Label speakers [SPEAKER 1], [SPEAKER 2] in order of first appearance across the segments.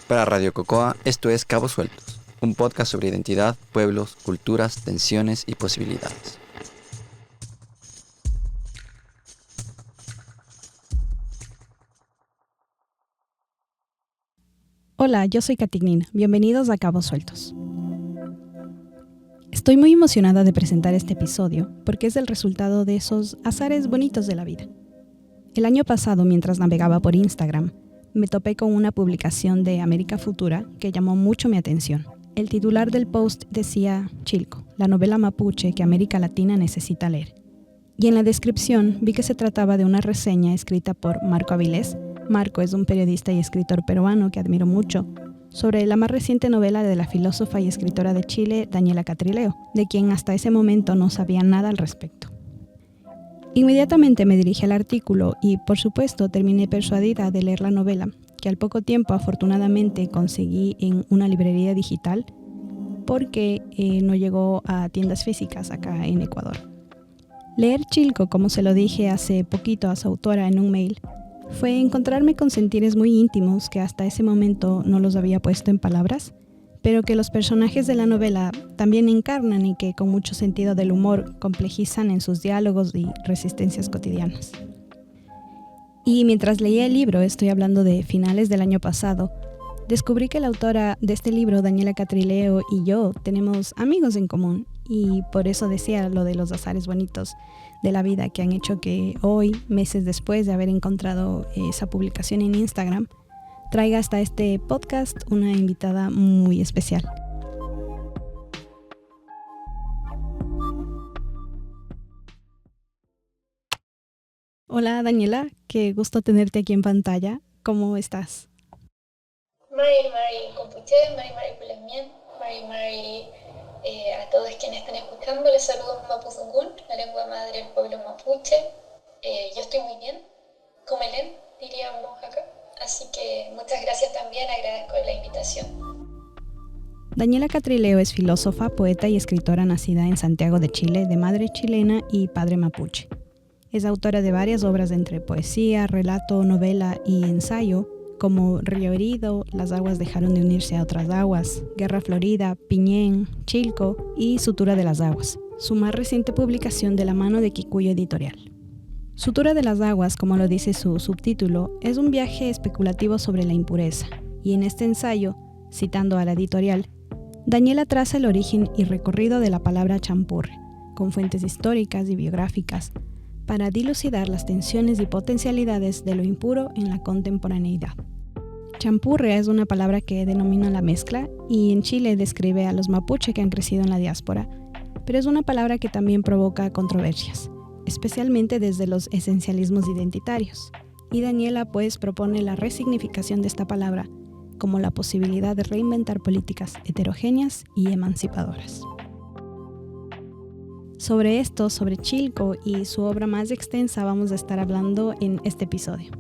[SPEAKER 1] Para Radio Cocoa, esto es Cabos Sueltos, un podcast sobre identidad, pueblos, culturas, tensiones y posibilidades.
[SPEAKER 2] Hola, yo soy Catignin. Bienvenidos a Cabos Sueltos. Estoy muy emocionada de presentar este episodio porque es el resultado de esos azares bonitos de la vida. El año pasado, mientras navegaba por Instagram, me topé con una publicación de América Futura que llamó mucho mi atención. El titular del post decía Chilco, la novela mapuche que América Latina necesita leer. Y en la descripción vi que se trataba de una reseña escrita por Marco Avilés. Marco es un periodista y escritor peruano que admiro mucho, sobre la más reciente novela de la filósofa y escritora de Chile, Daniela Catrileo, de quien hasta ese momento no sabía nada al respecto. Inmediatamente me dirigí al artículo y, por supuesto, terminé persuadida de leer la novela, que al poco tiempo afortunadamente conseguí en una librería digital porque no llegó a tiendas físicas acá en Ecuador. Leer Chilco, como se lo dije hace poquito a su autora en un mail, fue encontrarme con sentires muy íntimos que hasta ese momento no los había puesto en palabras, pero que los personajes de la novela también encarnan y que con mucho sentido del humor complejizan en sus diálogos y resistencias cotidianas. Y mientras leía el libro, estoy hablando de finales del año pasado, descubrí que la autora de este libro, Daniela Catrileo, y yo tenemos amigos en común, y por eso decía lo de los azares bonitos de la vida que han hecho que hoy, meses después de haber encontrado esa publicación en Instagram, traiga hasta este podcast una invitada muy especial. Hola Daniela, qué gusto tenerte aquí en pantalla. ¿Cómo estás?
[SPEAKER 3] Mari Compuche, Mari Pulemien, Mari a todos quienes están escuchando, les saludo en Mapuzungún, la lengua madre del pueblo mapuche. Yo estoy muy bien, Comelén, diríamos acá. Así que muchas gracias también, agradezco la invitación.
[SPEAKER 2] Daniela Catrileo es filósofa, poeta y escritora nacida en Santiago de Chile, de madre chilena y padre mapuche. Es autora de varias obras entre poesía, relato, novela y ensayo, como Río Herido, Las aguas dejaron de unirse a otras aguas, Guerra Florida, Piñén, Chilco y Sutura de las aguas, su más reciente publicación de la mano de Kikuyu Editorial. Sutura de las aguas, como lo dice su subtítulo, es un viaje especulativo sobre la impureza, y en este ensayo, citando a la editorial, Daniela traza el origen y recorrido de la palabra champurre, con fuentes históricas y biográficas, para dilucidar las tensiones y potencialidades de lo impuro en la contemporaneidad. Champurria es una palabra que denomina la mezcla y en Chile describe a los mapuche que han crecido en la diáspora, pero es una palabra que también provoca controversias, especialmente desde los esencialismos identitarios. Y Daniela pues propone la resignificación de esta palabra como la posibilidad de reinventar políticas heterogéneas y emancipadoras. Sobre esto, sobre Chilco y su obra más extensa vamos a estar hablando en este episodio.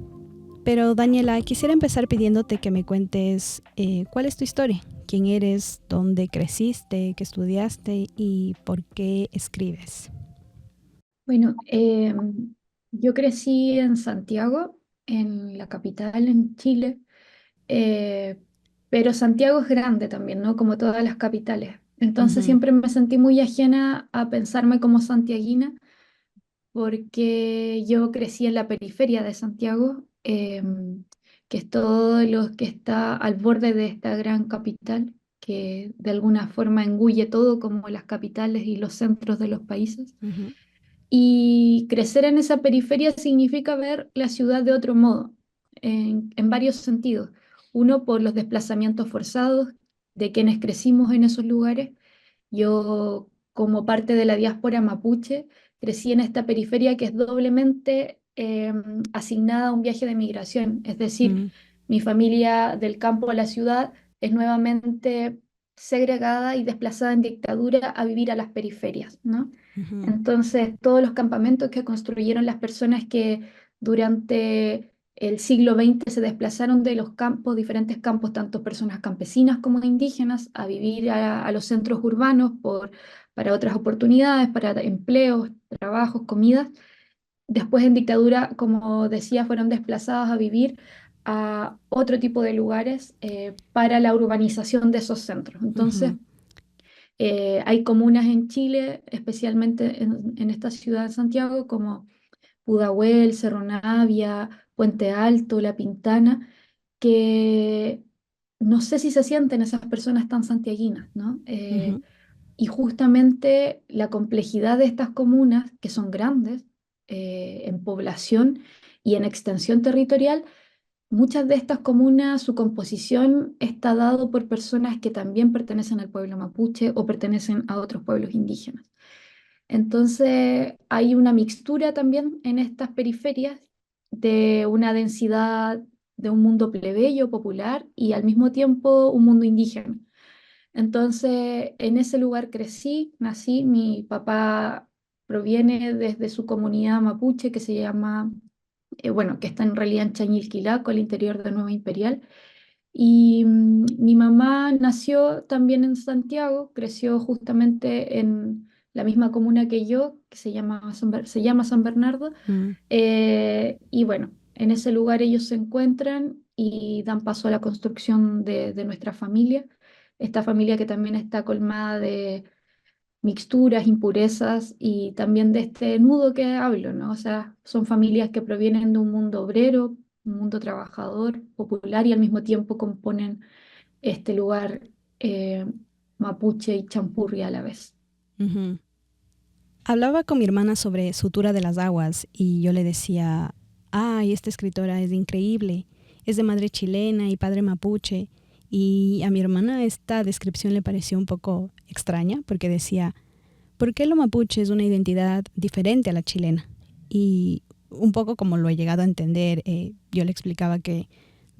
[SPEAKER 2] Pero Daniela, quisiera empezar pidiéndote que me cuentes cuál es tu historia, quién eres, dónde creciste, qué estudiaste y por qué escribes.
[SPEAKER 4] Bueno, yo crecí en Santiago, en la capital, en Chile, eh, pero Santiago es grande también, ¿no? Como todas las capitales. Entonces
[SPEAKER 2] Uh-huh.
[SPEAKER 4] siempre me sentí muy ajena a pensarme como santiaguina, porque yo crecí en la periferia de Santiago, que es todo lo que está al borde de esta gran capital, que de alguna forma engulle todo como las capitales y los centros de los países.
[SPEAKER 2] Uh-huh.
[SPEAKER 4] Y crecer en esa periferia significa ver la ciudad de otro modo, en varios sentidos. Uno, por los desplazamientos forzados de quienes crecimos en esos lugares. Yo, como parte de la diáspora mapuche, crecí en esta periferia que es doblemente asignada a un viaje de migración. Es decir,
[SPEAKER 2] Uh-huh.
[SPEAKER 4] mi familia del campo a la ciudad es nuevamente segregada y desplazada en dictadura a vivir a las periferias, ¿no?
[SPEAKER 2] Uh-huh.
[SPEAKER 4] Entonces, todos los campamentos que construyeron las personas que durante el siglo XX se desplazaron de los campos, diferentes campos, tanto personas campesinas como indígenas, a vivir a los centros urbanos para otras oportunidades, para empleos, trabajos, comidas. después en dictadura, como decía, fueron desplazados a vivir a otro tipo de lugares para la urbanización de esos centros. Entonces,
[SPEAKER 2] Ujú,
[SPEAKER 4] hay comunas en Chile, especialmente en esta ciudad de Santiago, como Pudahuel, Cerro Navia, Puente Alto, La Pintana, que no sé si se sienten esas personas tan santiaguinas, ¿no?
[SPEAKER 2] ujú,
[SPEAKER 4] Y justamente la complejidad de estas comunas, que son grandes en población y en extensión territorial, muchas de estas comunas, su composición está dado por personas que también pertenecen al pueblo mapuche o pertenecen a otros pueblos indígenas. Entonces, hay una mixtura también en estas periferias de una densidad de un mundo plebeyo, popular y al mismo tiempo un mundo indígena. Entonces, en ese lugar crecí, nací, mi papá proviene desde su comunidad mapuche que se llama, bueno, que está en realidad en Chañilquilaco, al interior de Nueva Imperial. Y mi mamá nació también en Santiago, creció justamente en la misma comuna que yo, que se llama San Bernardo.
[SPEAKER 2] mm,
[SPEAKER 4] Y bueno, en ese lugar ellos se encuentran y dan paso a la construcción de nuestra familia. Esta familia que también está colmada de mixturas, impurezas y también de este nudo que hablo, ¿no? O sea, son familias que provienen de un mundo obrero, un mundo trabajador, popular y al mismo tiempo componen este lugar mapuche y champurri a la vez.
[SPEAKER 2] ujú. Hablaba con mi hermana sobre Sutura de las Aguas y yo le decía, ay, esta escritora es increíble, es de madre chilena y padre mapuche. Y a mi hermana esta descripción le pareció un poco extraña porque decía, ¿por qué lo mapuche es una identidad diferente a la chilena? Y un poco como lo he llegado a entender, yo le explicaba que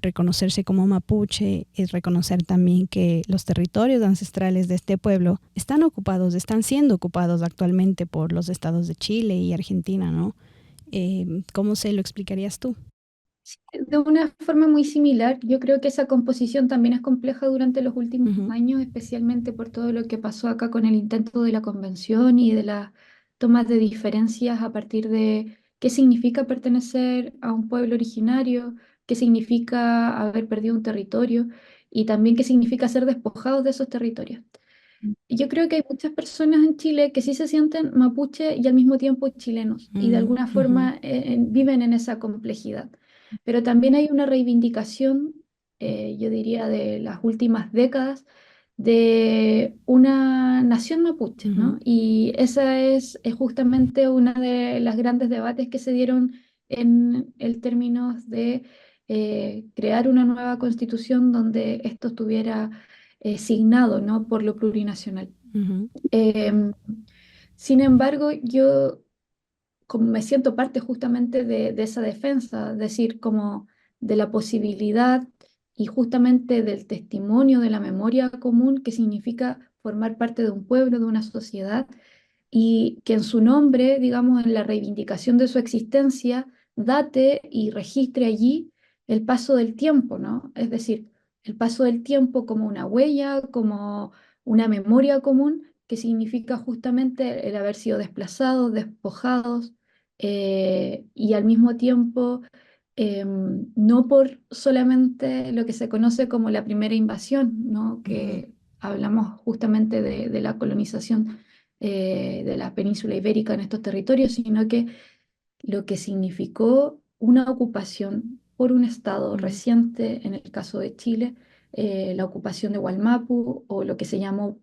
[SPEAKER 2] reconocerse como mapuche es reconocer también que los territorios ancestrales de este pueblo están ocupados, están siendo ocupados actualmente por los estados de Chile y Argentina, ¿no? ¿Cómo se lo explicarías tú?
[SPEAKER 4] De una forma muy similar, yo creo que esa composición también es compleja durante los últimos
[SPEAKER 2] Ujú,
[SPEAKER 4] años, especialmente por todo lo que pasó acá con el intento de la convención y de las tomas de diferencias a partir de qué significa pertenecer a un pueblo originario, qué significa haber perdido un territorio y también qué significa ser despojados de esos territorios. Y yo creo que hay muchas personas en Chile que sí se sienten mapuche y al mismo tiempo chilenos y de
[SPEAKER 2] mm,
[SPEAKER 4] alguna
[SPEAKER 2] ujú,
[SPEAKER 4] forma viven en esa complejidad. Pero también hay una reivindicación, yo diría, de las últimas décadas de una nación mapuche,
[SPEAKER 2] ujú,
[SPEAKER 4] ¿no? Y esa es justamente una de las grandes debates que se dieron en el términos de crear una nueva constitución donde esto estuviera signado, ¿no? Por lo plurinacional.
[SPEAKER 2] ujú,
[SPEAKER 4] Em, Sin embargo, yo como me siento parte justamente de esa defensa, es decir, como de la posibilidad y justamente del testimonio de la memoria común que significa formar parte de un pueblo, de una sociedad, y que en su nombre, digamos, en la reivindicación de su existencia, date y registre allí el paso del tiempo, ¿no? Es decir, el paso del tiempo como una huella, como una memoria común, que significa justamente el haber sido desplazados, despojados, y al mismo tiempo no por solamente lo que se conoce como la primera invasión, ¿no?
[SPEAKER 2] ujú,
[SPEAKER 4] Que hablamos justamente de la colonización de la península ibérica en estos territorios, sino que lo que significó una ocupación por un Estado
[SPEAKER 2] mm,
[SPEAKER 4] reciente, en el caso de Chile, la ocupación de Wallmapu o lo que se llamó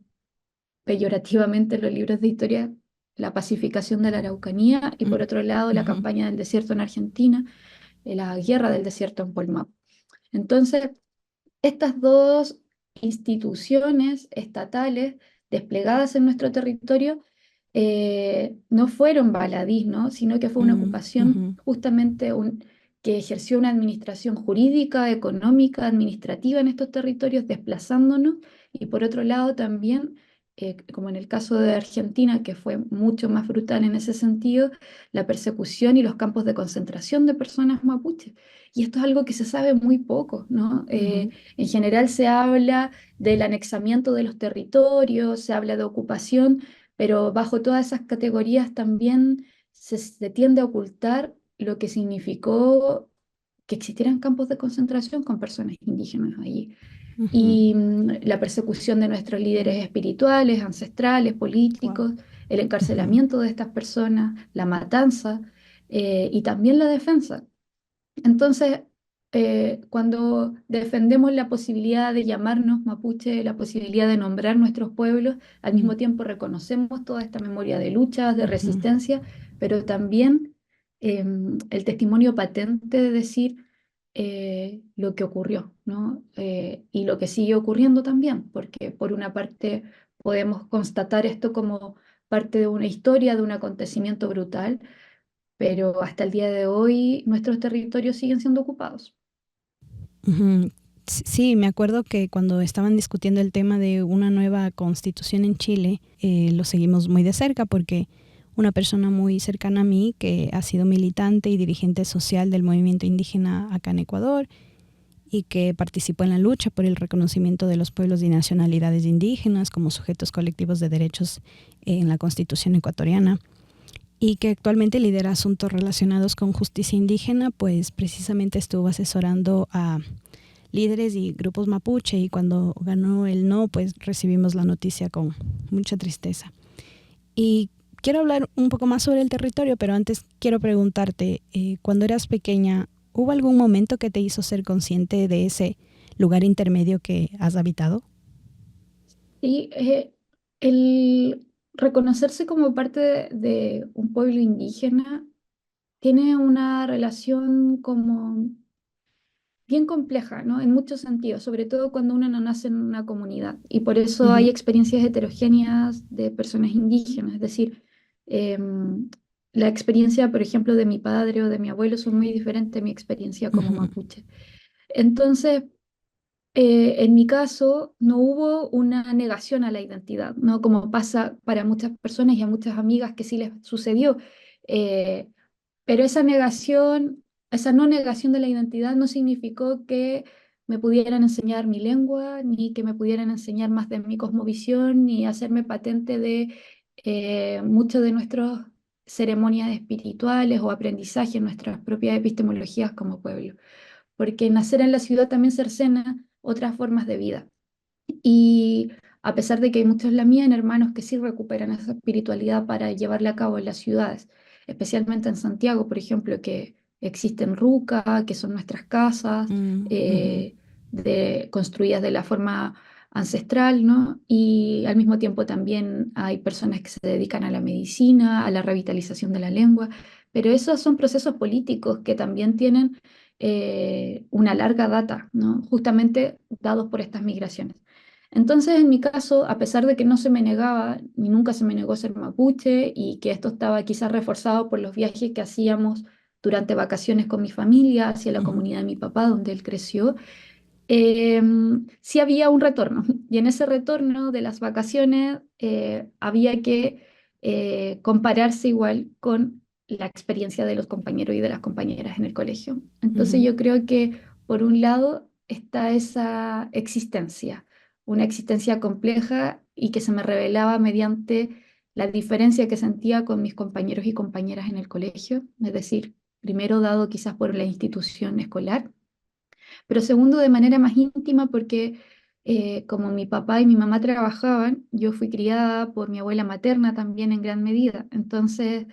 [SPEAKER 4] peyorativamente en los libros de historia la pacificación de la Araucanía y
[SPEAKER 2] mm,
[SPEAKER 4] por otro lado la
[SPEAKER 2] ujú,
[SPEAKER 4] campaña del desierto en Argentina, la guerra del desierto en Wallmapu. Entonces, estas dos instituciones estatales desplegadas en nuestro territorio no fueron baladís, ¿no? Sino que fue una
[SPEAKER 2] mm,
[SPEAKER 4] ocupación
[SPEAKER 2] ujú,
[SPEAKER 4] justamente que ejerció una administración jurídica, económica, administrativa en estos territorios, desplazándonos, y por otro lado también, como en el caso de Argentina, que fue mucho más brutal en ese sentido, la persecución y los campos de concentración de personas mapuches. Y esto es algo que se sabe muy poco, ¿no?
[SPEAKER 2] ujú,
[SPEAKER 4] En general se habla del anexamiento de los territorios, se habla de ocupación, pero bajo todas esas categorías también se tiende a ocultar lo que significó que existieran campos de concentración con personas indígenas allí.
[SPEAKER 2] Ujú.
[SPEAKER 4] Y la persecución de nuestros líderes espirituales, ancestrales,
[SPEAKER 2] Wow.
[SPEAKER 4] políticos, el
[SPEAKER 2] Ujú.
[SPEAKER 4] encarcelamiento de estas personas, la matanza, y también la defensa. Entonces, cuando defendemos la posibilidad de llamarnos mapuche, la posibilidad de nombrar nuestros pueblos, al
[SPEAKER 2] Mm.
[SPEAKER 4] mismo tiempo reconocemos toda esta memoria de luchas, de
[SPEAKER 2] Ujú.
[SPEAKER 4] resistencia, pero también el testimonio patente de decir lo que ocurrió, ¿no? Y lo que sigue ocurriendo también, porque por una parte podemos constatar esto como parte de una historia, de un acontecimiento brutal, pero hasta el día de hoy nuestros territorios siguen siendo ocupados.
[SPEAKER 2] Ujú. Sí, me acuerdo que cuando estaban discutiendo el tema de una nueva constitución en Chile, lo seguimos muy de cerca porque una persona muy cercana a mí, que ha sido militante y dirigente social del movimiento indígena acá en Ecuador y que participó en la lucha por el reconocimiento de los pueblos y nacionalidades indígenas como sujetos colectivos de derechos en la constitución ecuatoriana, y que actualmente lidera asuntos relacionados con justicia indígena, pues precisamente estuvo asesorando a líderes y grupos mapuche, y cuando ganó el no, pues recibimos la noticia con mucha tristeza. Y quiero hablar un poco más sobre el territorio, pero antes quiero preguntarte, cuando eras pequeña, ¿hubo algún momento que te hizo ser consciente de ese lugar intermedio que has habitado?
[SPEAKER 4] Y el reconocerse como parte de un pueblo indígena tiene una relación como bien compleja, ¿no? En muchos sentidos, sobre todo cuando uno no nace en una comunidad. Y por eso hay
[SPEAKER 2] Ujú.
[SPEAKER 4] experiencias heterogéneas de personas indígenas. Es decir, em, la experiencia, por ejemplo, de mi padre o de mi abuelo son muy diferentes a mi experiencia como
[SPEAKER 2] Ujú.
[SPEAKER 4] mapuche. Entonces, en mi caso, no hubo una negación a la identidad, ¿no? Como pasa para muchas personas y a muchas amigas que sí les sucedió. Eh, pero esa negación, esa no negación de la identidad no significó que me pudieran enseñar mi lengua, ni que me pudieran enseñar más de mi cosmovisión, ni hacerme patente de muchas de nuestras ceremonias espirituales o aprendizaje, nuestras propias epistemologías como pueblo. Porque nacer en la ciudad también cercena otras formas de vida. Y a pesar de que hay muchos lamían, hermanos que sí recuperan esa espiritualidad para llevarla a cabo en las ciudades, especialmente en Santiago, por ejemplo, que existen ruca, que son nuestras casas,
[SPEAKER 2] Mm. Ujú.
[SPEAKER 4] eh, construidas de la forma ancestral, ¿no? Y al mismo tiempo también hay personas que se dedican a la medicina, a la revitalización de la lengua, pero esos son procesos políticos que también tienen una larga data, ¿no? Justamente dados por estas migraciones. Entonces, en mi caso, a pesar de que no se me negaba, ni nunca se me negó ser mapuche, y que esto estaba quizás reforzado por los viajes que hacíamos durante vacaciones con mi familia hacia la
[SPEAKER 2] Ujú.
[SPEAKER 4] comunidad de mi papá, donde él creció, eh, sí había un retorno. Y en ese retorno de las vacaciones había que compararse igual con la experiencia de los compañeros y de las compañeras en el colegio. Entonces
[SPEAKER 2] Ujú.
[SPEAKER 4] yo creo que por un lado está esa existencia, una existencia compleja y que se me revelaba mediante la diferencia que sentía con mis compañeros y compañeras en el colegio, es decir, primero dado quizás por la institución escolar, pero segundo de manera más íntima porque como mi papá y mi mamá trabajaban, yo fui criada por mi abuela materna también en gran medida, entonces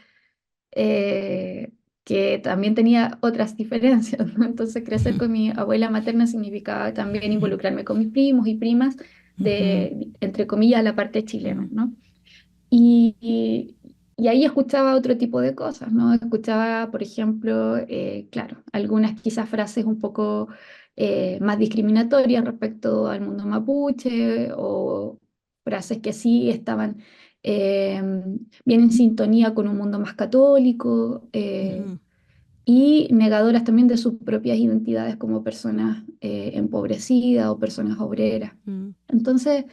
[SPEAKER 4] eh, que también tenía otras diferencias, ¿no? Entonces crecer con mi abuela materna significaba también involucrarme con mis primos y primas
[SPEAKER 2] Ujú.
[SPEAKER 4] de, entre comillas, la parte chilena,
[SPEAKER 2] Ujú.
[SPEAKER 4] ¿no? Y ahí escuchaba otro tipo de cosas, ¿no? Escuchaba, por ejemplo, claro, algunas quizás frases un poco más discriminatorias respecto al mundo mapuche o frases que sí estaban eh, bien en sintonía con un mundo más católico,
[SPEAKER 2] Ujú.
[SPEAKER 4] y negadoras también de sus propias identidades como personas empobrecidas o personas obreras.
[SPEAKER 2] Mm.
[SPEAKER 4] Entonces,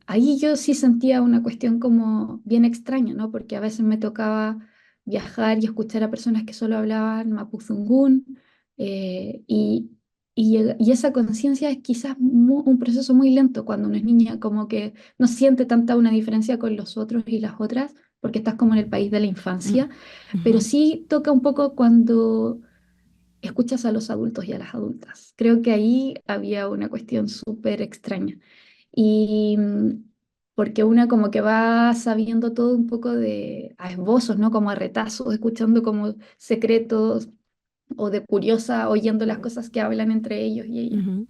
[SPEAKER 4] ahí yo sí sentía una cuestión como bien extraña, ¿no? Porque a veces me tocaba viajar y escuchar a personas que solo hablaban mapuzungún, eh, y, y esa conciencia es quizás un proceso muy lento cuando uno es niña, como que no siente tanta una diferencia con los otros y las otras, porque estás como en el país de la
[SPEAKER 2] Mm,
[SPEAKER 4] infancia, pero
[SPEAKER 2] ujú,
[SPEAKER 4] sí toca un poco cuando escuchas a los adultos y a las adultas. Creo que ahí había una cuestión súper extraña. Y porque una como que va sabiendo todo un poco de a esbozos, ¿no? Como a retazos, escuchando como secretos o de curiosa, oyendo las cosas que hablan entre ellos y ella.
[SPEAKER 2] ujú,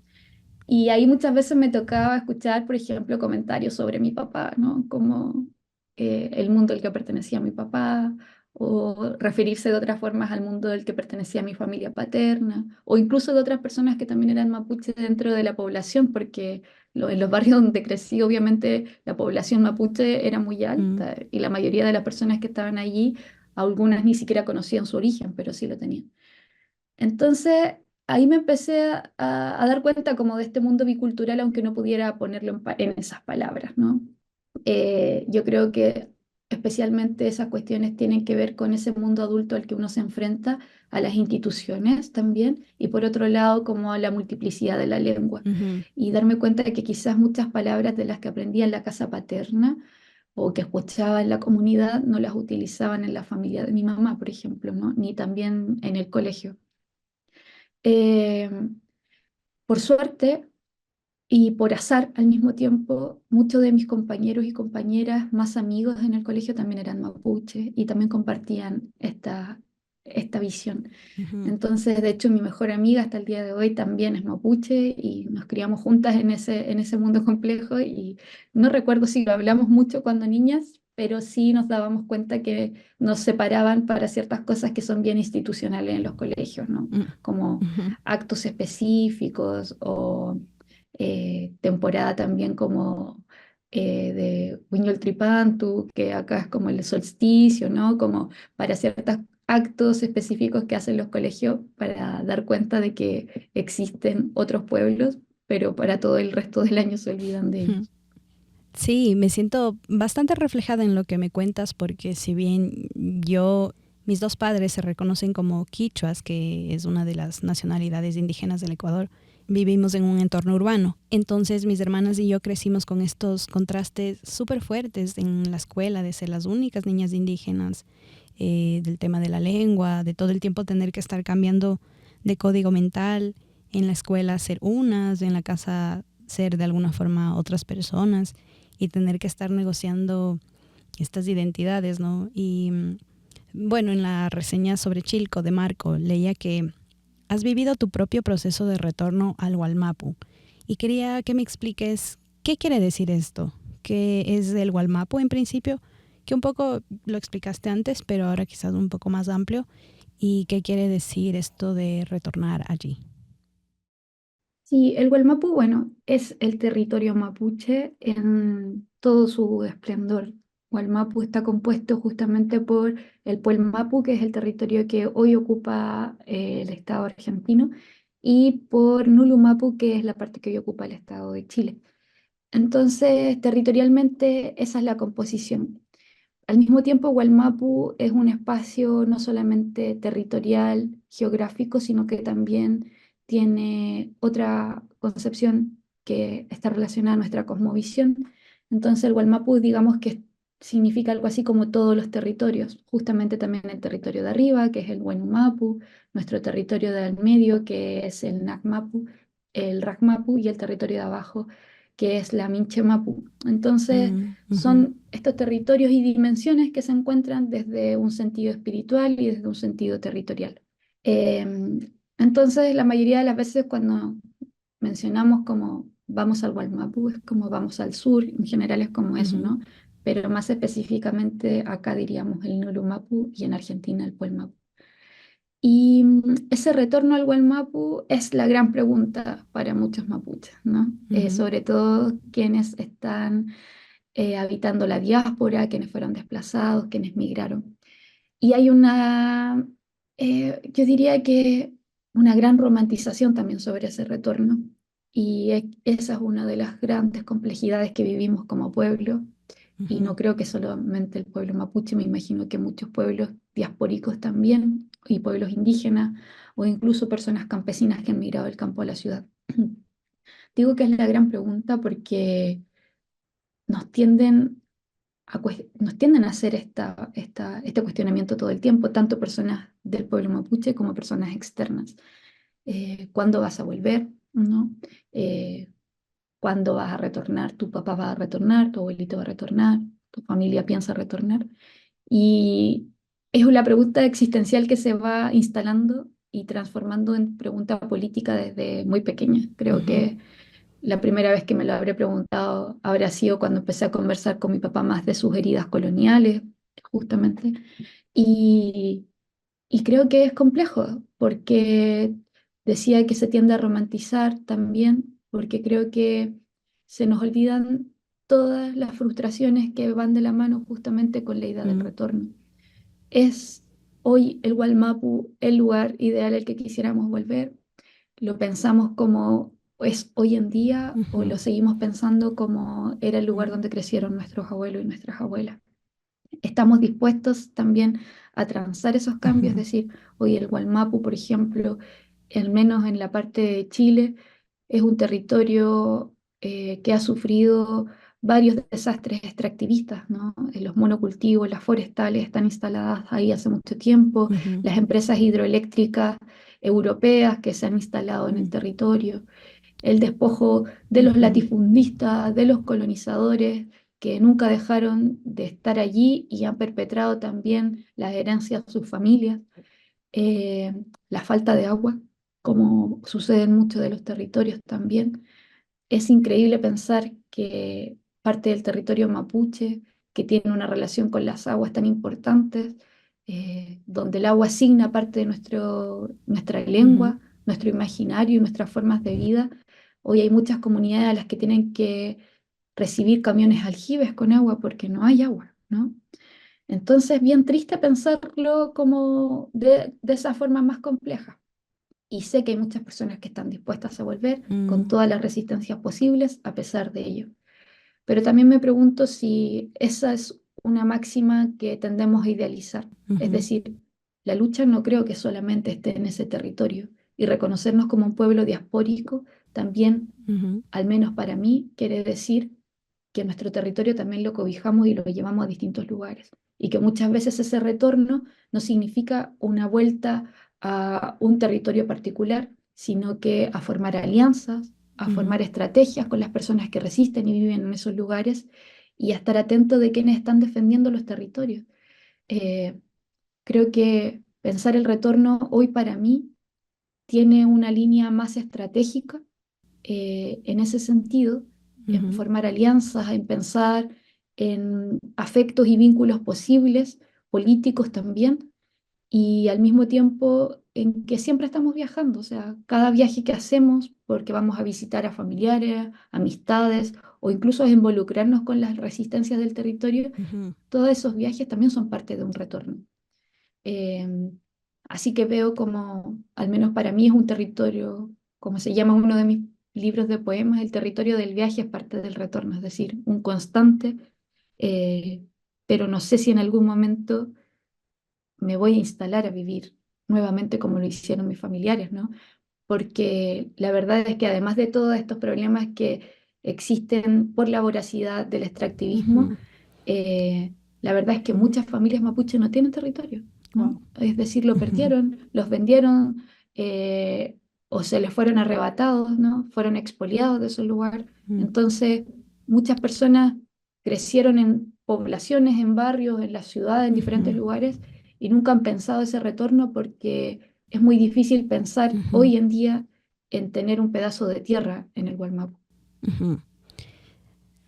[SPEAKER 4] Y ahí muchas veces me tocaba escuchar, por ejemplo, comentarios sobre mi papá, ¿no? Como el mundo al que pertenecía mi papá, o referirse de otras formas al mundo del que pertenecía mi familia paterna, o incluso de otras personas que también eran mapuches dentro de la población, porque en los barrios donde crecí, obviamente la población mapuche era muy
[SPEAKER 2] mm.
[SPEAKER 4] alta y la mayoría de las personas que estaban allí, algunas ni siquiera conocían su origen, pero sí lo tenían. Entonces, ahí me empecé a dar cuenta como de este mundo bicultural, aunque no pudiera ponerlo en esas palabras, ¿no? Yo creo que especialmente esas cuestiones tienen que ver con ese mundo adulto al que uno se enfrenta, a las instituciones también, y por otro lado, como a la multiplicidad de la lengua.
[SPEAKER 2] Ujú,
[SPEAKER 4] Y darme cuenta de que quizás muchas palabras de las que aprendía en la casa paterna o que escuchaba en la comunidad no las utilizaban en la familia de mi mamá, por ejemplo, ¿no? Ni también en el colegio. Eh, por suerte y por azar al mismo tiempo, muchos de mis compañeros y compañeras más amigos en el colegio también eran mapuche y también compartían esta visión.
[SPEAKER 2] ujú.
[SPEAKER 4] Entonces, de hecho, mi mejor amiga hasta el día de hoy también es mapuche y nos criamos juntas en ese mundo complejo y no recuerdo si lo hablamos mucho cuando niñas, pero sí nos dábamos cuenta que nos separaban para ciertas cosas que son bien institucionales en los colegios, ¿no?
[SPEAKER 2] Mm,
[SPEAKER 4] Como
[SPEAKER 2] ujú.
[SPEAKER 4] actos específicos o temporada también como de Wiñol Tripantu, que acá es como el solsticio, ¿no? Como para ciertos actos específicos que hacen los colegios para dar cuenta de que existen otros pueblos, pero para todo el resto del año se olvidan de
[SPEAKER 2] Ujú.
[SPEAKER 4] ellos.
[SPEAKER 2] Sí, me siento bastante reflejada en lo que me cuentas porque si bien mis dos padres se reconocen como quichuas, que es una de las nacionalidades indígenas del Ecuador, vivimos en un entorno urbano. Entonces mis hermanas y yo crecimos con estos contrastes súper fuertes en la escuela de ser las únicas niñas indígenas, del tema de la lengua, de todo el tiempo tener que estar cambiando de código mental, en la escuela ser unas, en la casa ser de alguna forma otras personas y tener que estar negociando estas identidades, ¿no? Y bueno, en la reseña sobre Chilco de Marco leía que has vivido tu propio proceso de retorno al Gualmapu y quería que me expliques qué quiere decir esto, qué es el Gualmapu en principio, que un poco lo explicaste antes, pero ahora quizás un poco más amplio, y qué quiere decir esto de retornar allí.
[SPEAKER 4] Sí, el Gualmapu, bueno, es el territorio mapuche en todo su esplendor. Gualmapu está compuesto justamente por el Pueblo Mapu, que es el territorio que hoy ocupa el Estado argentino, y por Nulumapu, que es la parte que hoy ocupa el Estado de Chile. Entonces, territorialmente, esa es la composición. Al mismo tiempo, Gualmapu es un espacio no solamente territorial, geográfico, sino que también tiene otra concepción que está relacionada a nuestra cosmovisión. Entonces, el Gualmapu, digamos que significa algo así como todos los territorios, justamente también el territorio de arriba, que es el Huenumapu, nuestro territorio del medio, que es el Nacmapu, el Racmapu, y el territorio de abajo, que es la Minchemapu. Entonces,
[SPEAKER 2] Mm, ujú,
[SPEAKER 4] son estos territorios y dimensiones que se encuentran desde un sentido espiritual y desde un sentido territorial. Entonces, la mayoría de las veces cuando mencionamos como vamos al Gualmapu, es como vamos al sur, en general es como eso,
[SPEAKER 2] ujú,
[SPEAKER 4] ¿no? Pero más específicamente acá diríamos el Nulumapu y en Argentina el Puelmapu. Y ese retorno al Gualmapu es la gran pregunta para muchos mapuches, ¿no?
[SPEAKER 2] ujú,
[SPEAKER 4] Sobre todo quienes están habitando la diáspora, quienes fueron desplazados, quienes migraron. Y hay yo diría que una gran romantización también sobre ese retorno. Y esa es una de las grandes complejidades que vivimos como pueblo. Y
[SPEAKER 2] ujú.
[SPEAKER 4] no creo que solamente el pueblo mapuche, me imagino que muchos pueblos diaspóricos también, y pueblos indígenas, o incluso personas campesinas que han migrado del campo a la ciudad. Digo que es la gran pregunta porque nos tienden nos tienden a hacer este cuestionamiento todo el tiempo, tanto personas del pueblo mapuche como personas externas. ¿Cuándo vas a volver? ¿No? ¿Cuándo vas a retornar? ¿Tu papá va a retornar? ¿Tu abuelito va a retornar? ¿Tu familia piensa retornar? Y es la pregunta existencial que se va instalando y transformando en pregunta política desde muy pequeña. Creo que la primera vez que me lo habré preguntado habrá sido cuando empecé a conversar con mi papá más de sus heridas coloniales, justamente. Y, y creo que es complejo, porque decía que se tiende a romantizar también, porque creo que se nos olvidan todas las frustraciones que van de la mano justamente con la idea del
[SPEAKER 2] Mm,
[SPEAKER 4] retorno. ¿Es hoy el Wallmapu el lugar ideal al que quisiéramos volver? ¿Lo pensamos como es hoy en día o
[SPEAKER 2] ujú,
[SPEAKER 4] lo seguimos pensando como era el lugar
[SPEAKER 2] mm,
[SPEAKER 4] donde crecieron nuestros abuelos y nuestras abuelas? ¿Estamos dispuestos también a transar esos cambios? Es
[SPEAKER 2] ujú,
[SPEAKER 4] decir, hoy el Wallmapu, por ejemplo, al menos en la parte de Chile, es un territorio que ha sufrido varios desastres extractivistas, ¿no? Los monocultivos, las forestales están instaladas ahí hace mucho tiempo,
[SPEAKER 2] ujú,
[SPEAKER 4] las empresas hidroeléctricas europeas que se han instalado en el
[SPEAKER 2] mm,
[SPEAKER 4] territorio, el despojo de los
[SPEAKER 2] ujú,
[SPEAKER 4] latifundistas, de los colonizadores que nunca dejaron de estar allí y han perpetrado también las herencias de sus familias, eh, la falta de agua, como sucede en muchos de los territorios también. Es increíble pensar que parte del territorio mapuche, que tiene una relación con las aguas tan importantes, donde el agua asigna parte de nuestra
[SPEAKER 2] ujú,
[SPEAKER 4] lengua, nuestro imaginario y nuestras formas de vida. Hoy hay muchas comunidades a las que tienen que recibir camiones aljibes con agua porque no hay agua, ¿no? Entonces, bien triste pensarlo como de esa forma más compleja. Y sé que hay muchas personas que están dispuestas a volver con
[SPEAKER 2] mm,
[SPEAKER 4] todas las resistencias posibles a pesar de ello. Pero también me pregunto si esa es una máxima que tendemos a idealizar. Es
[SPEAKER 2] ujú,
[SPEAKER 4] decir, la lucha no creo que solamente esté en ese territorio. Y reconocernos como un pueblo diaspórico también,
[SPEAKER 2] ujú,
[SPEAKER 4] al menos para mí, quiere decir que nuestro territorio también lo cobijamos y lo llevamos a distintos lugares. Y que muchas veces ese retorno no significa una vuelta a un territorio particular, sino que a formar alianzas, a
[SPEAKER 2] ujú,
[SPEAKER 4] formar estrategias con las personas que resisten y viven en esos lugares y a estar atento de quienes están defendiendo los territorios. Eh, Creo que pensar el retorno hoy para mí tiene una línea más estratégica en ese sentido, en
[SPEAKER 2] ujú,
[SPEAKER 4] formar alianzas, en pensar en afectos y vínculos posibles, políticos también, y al mismo tiempo en que siempre estamos viajando, o sea, cada viaje que hacemos, porque vamos a visitar a familiares, amistades, o incluso a involucrarnos con las resistencias del territorio,
[SPEAKER 2] ujú,
[SPEAKER 4] todos esos viajes también son parte de un retorno. Em, Así que veo como, al menos para mí es un territorio, como se llama uno de mis libros de poemas, el territorio del viaje es parte del retorno, es decir, un constante, eh, pero no sé si en algún momento me voy a instalar a vivir nuevamente como lo hicieron mis familiares, ¿no? Porque la verdad es que además de todos estos problemas que existen por la voracidad del extractivismo,
[SPEAKER 2] ujú.
[SPEAKER 4] la verdad es que muchas familias mapuches no tienen territorio, ¿no?
[SPEAKER 2] Wow.
[SPEAKER 4] Es decir, lo
[SPEAKER 2] Ujú,
[SPEAKER 4] perdieron, los vendieron o se les fueron arrebatados, ¿no? Fueron expoliados de su lugar.
[SPEAKER 2] mm,
[SPEAKER 4] Entonces, muchas personas crecieron en poblaciones, en barrios, en la ciudad, en diferentes
[SPEAKER 2] ujú,
[SPEAKER 4] lugares y nunca han pensado ese retorno porque es muy difícil pensar
[SPEAKER 2] ujú,
[SPEAKER 4] hoy en día en tener un pedazo de tierra en el Gualmapu.
[SPEAKER 2] ujú.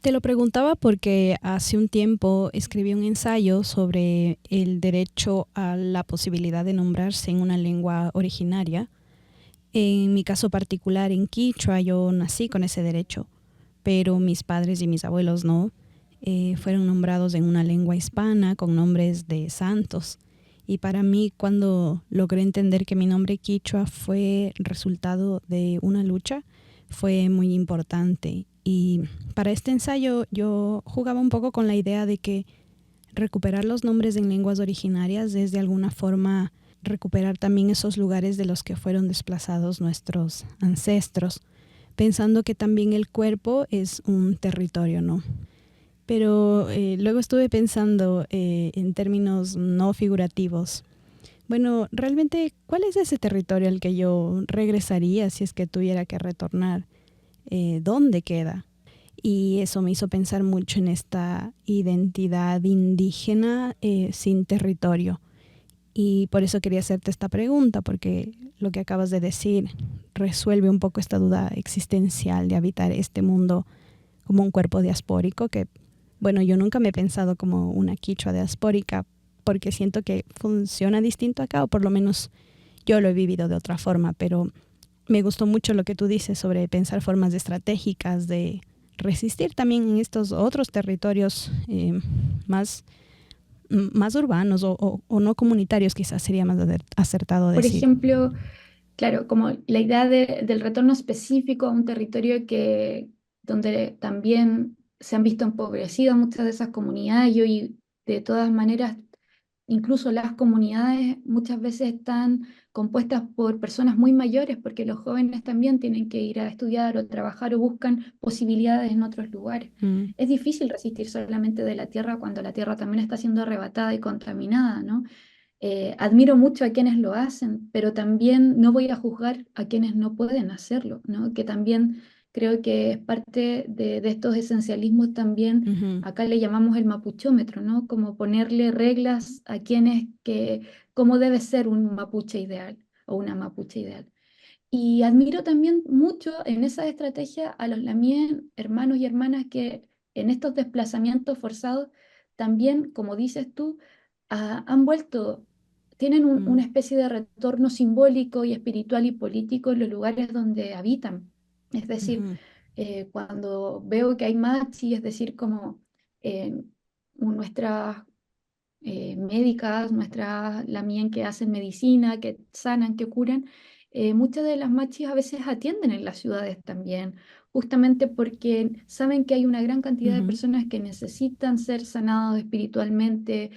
[SPEAKER 2] Te lo preguntaba porque hace un tiempo escribí un ensayo sobre el derecho a la posibilidad de nombrarse en una lengua originaria. En mi caso particular, en Quichua, yo nací con ese derecho, pero mis padres y mis abuelos no. Fueron nombrados en una lengua hispana con nombres de santos. Y para mí, cuando logré entender que mi nombre Quichua fue resultado de una lucha, fue muy importante. Y para este ensayo yo jugaba un poco con la idea de que recuperar los nombres en lenguas originarias es de alguna forma recuperar también esos lugares de los que fueron desplazados nuestros ancestros, pensando que también el cuerpo es un territorio, ¿no? Pero luego estuve pensando en términos no figurativos. Bueno, realmente, ¿cuál es ese territorio al que yo regresaría si es que tuviera que retornar? ¿Dónde queda? Y eso me hizo pensar mucho en esta identidad indígena sin territorio. Y por eso quería hacerte esta pregunta, porque lo que acabas de decir resuelve un poco esta duda existencial de habitar este mundo como un cuerpo diaspórico, que, bueno, yo nunca me he pensado como una quichua diaspórica, porque siento que funciona distinto acá, o por lo menos yo lo he vivido de otra forma, pero me gustó mucho lo que tú dices sobre pensar formas estratégicas de resistir también en estos otros territorios más, más urbanos o no comunitarios, quizás sería más acertado
[SPEAKER 4] Por
[SPEAKER 2] decir.
[SPEAKER 4] ejemplo, claro, como la idea del retorno específico a un territorio donde también se han visto empobrecidas muchas de esas comunidades y hoy de todas maneras incluso las comunidades muchas veces están compuestas por personas muy mayores porque los jóvenes también tienen que ir a estudiar o trabajar o buscan posibilidades en otros lugares.
[SPEAKER 2] Mm,
[SPEAKER 4] Es difícil resistir solamente de la tierra cuando la tierra también está siendo arrebatada y contaminada, ¿no? Admiro mucho a quienes lo hacen, pero también no voy a juzgar a quienes no pueden hacerlo, ¿no? Que también creo que es parte de estos esencialismos también,
[SPEAKER 2] ujú,
[SPEAKER 4] acá le llamamos el mapuchómetro, ¿no? Como ponerle reglas a cómo debe ser un mapuche ideal o una mapuche ideal. Y admiro también mucho en esa estrategia a los lamien, hermanos y hermanas que en estos desplazamientos forzados también, como dices tú, han vuelto, tienen una
[SPEAKER 2] mm,
[SPEAKER 4] especie de retorno simbólico y espiritual y político en los lugares donde habitan. Es decir,
[SPEAKER 2] ujú,
[SPEAKER 4] cuando veo que hay machi, es decir, como nuestras médicas, nuestras lamien que hacen medicina, que sanan, que curan, muchas de las machis a veces atienden en las ciudades también, justamente porque saben que hay una gran cantidad de
[SPEAKER 2] ujú,
[SPEAKER 4] personas que necesitan ser sanados espiritualmente,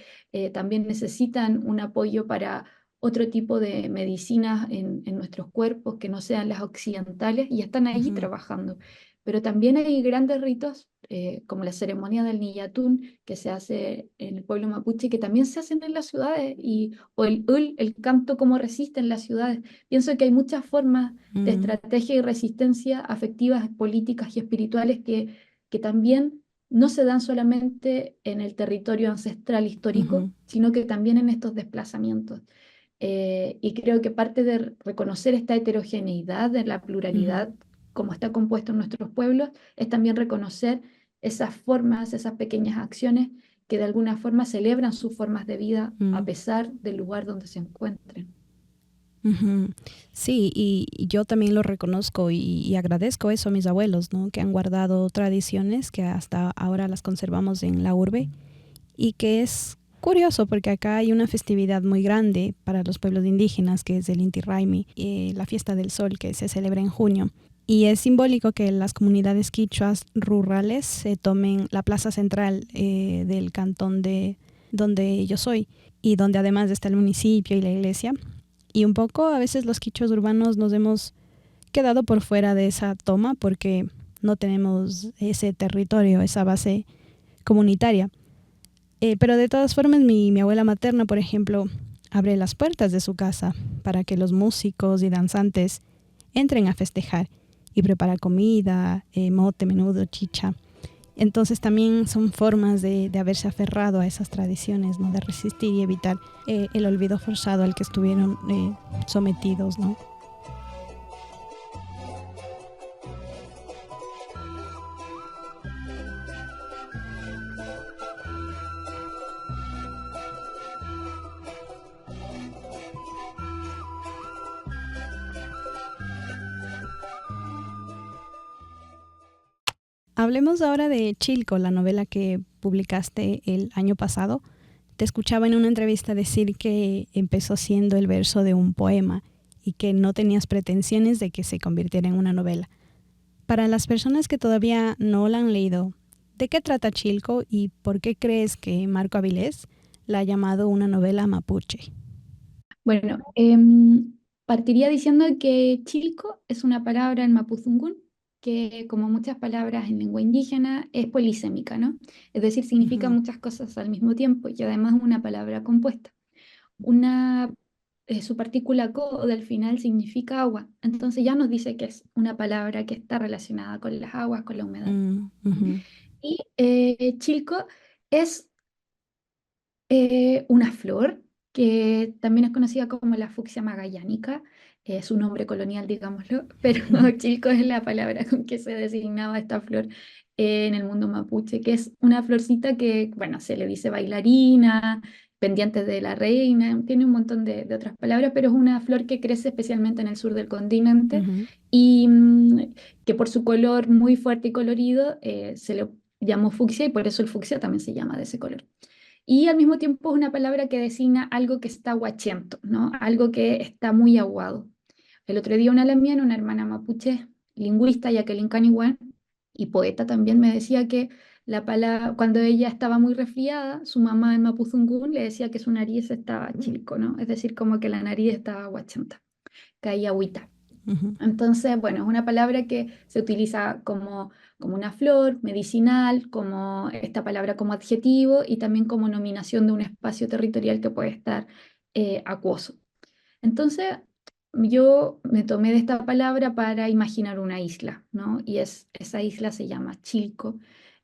[SPEAKER 4] también necesitan un apoyo para otro tipo de medicinas en nuestros cuerpos que no sean las occidentales y están allí
[SPEAKER 2] ujú,
[SPEAKER 4] trabajando. Pero también hay grandes ritos como la ceremonia del Niyatún que se hace en el pueblo mapuche, que también se hacen en las ciudades, o el canto como resiste en las ciudades. Pienso que hay muchas formas de
[SPEAKER 2] mm,
[SPEAKER 4] estrategia y resistencia afectivas, políticas y espirituales que también no se dan solamente en el territorio ancestral histórico,
[SPEAKER 2] ujú,
[SPEAKER 4] sino que también en estos desplazamientos. Y creo que parte de reconocer esta heterogeneidad, de la
[SPEAKER 2] ujú,
[SPEAKER 4] pluralidad, como está compuesto en nuestros pueblos, es también reconocer esas formas, esas pequeñas acciones que de alguna forma celebran sus formas de vida a
[SPEAKER 2] mm,
[SPEAKER 4] pesar del lugar donde se encuentren.
[SPEAKER 2] ujú. Sí, y yo también lo reconozco y agradezco eso a mis abuelos, ¿no? Que han guardado tradiciones que hasta ahora las conservamos en la urbe y que es curioso porque acá hay una festividad muy grande para los pueblos indígenas que es el Inti Raymi, la fiesta del sol que se celebra en junio. Y es simbólico que las comunidades quichuas rurales se tomen la plaza central del cantón de donde yo soy y donde además está el municipio y la iglesia. Y un poco a veces los quichuas urbanos nos hemos quedado por fuera de esa toma porque no tenemos ese territorio, esa base comunitaria. Pero de todas formas, mi abuela materna, por ejemplo, abre las puertas de su casa para que los músicos y danzantes entren a festejar y prepara comida, mote, menudo, chicha. Entonces también son formas de haberse aferrado a esas tradiciones, ¿no? De resistir y evitar el olvido forzado al que estuvieron sometidos, ¿no? Hablemos ahora de Chilco, la novela que publicaste el año pasado. Te escuchaba en una entrevista decir que empezó siendo el verso de un poema y que no tenías pretensiones de que se convirtiera en una novela. Para las personas que todavía no la han leído, ¿de qué trata Chilco y por qué crees que Marco Avilés la ha llamado una novela mapuche?
[SPEAKER 4] Bueno, partiría diciendo que chilco es una palabra en mapuzungún que, como muchas palabras en lengua indígena, es polisémica, ¿no? Es decir, significa
[SPEAKER 2] Ujú.
[SPEAKER 4] muchas cosas al mismo tiempo y además es una palabra compuesta. Una, su partícula co del final significa agua, entonces ya nos dice que es una palabra que está relacionada con las aguas, con la humedad.
[SPEAKER 2] Ujú.
[SPEAKER 4] Y chilco es una flor que también es conocida como la fucsia magallánica, es un nombre colonial, digámoslo, pero chilco es la palabra con que se designaba esta flor en el mundo mapuche, que es una florcita que, bueno, se le dice bailarina, pendiente de la reina, tiene un montón de otras palabras, pero es una flor que crece especialmente en el sur del continente
[SPEAKER 2] Ujú.
[SPEAKER 4] y que por su color muy fuerte y colorido se le llamó fucsia y por eso el fucsia también se llama de ese color. Y al mismo tiempo es una palabra que designa algo que está guachento, ¿no? Algo que está muy aguado. El otro día una lamien, una hermana mapuche, lingüista, Jacqueline Caniwan, y poeta también, me decía que la palabra, cuando ella estaba muy resfriada, su mamá en Mapuzungún le decía que su nariz estaba chilco, ¿no? Es decir, como que la nariz estaba guachenta, caía agüita.
[SPEAKER 2] Ujú.
[SPEAKER 4] Entonces, bueno, es una palabra que se utiliza como una flor medicinal, como esta palabra como adjetivo y también como nominación de un espacio territorial que puede estar acuoso. Entonces, yo me tomé de esta palabra para imaginar una isla, ¿no? Y esa isla se llama Chilco,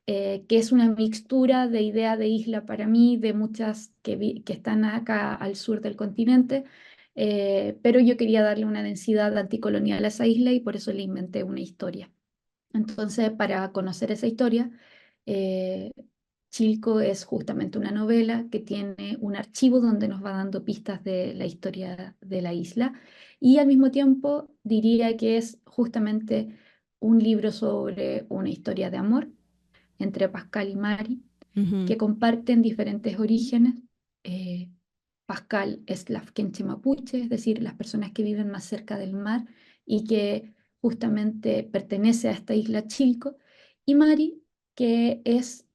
[SPEAKER 4] que es una mixtura de idea de isla para mí, de muchas que están acá al sur del continente, pero yo quería darle una densidad anticolonial a esa isla y por eso le inventé una historia. Entonces, para conocer esa historia, eh, Chilco es justamente una novela que tiene un archivo donde nos va dando pistas de la historia de la isla y al mismo tiempo diría que es justamente un libro sobre una historia de amor entre Pascal y Mari
[SPEAKER 2] Ujú.
[SPEAKER 4] que comparten diferentes orígenes. Eh, Pascal es lafkenche mapuche, es decir, las personas que viven más cerca del mar y que justamente pertenece a esta isla Chilco, y Mari, que es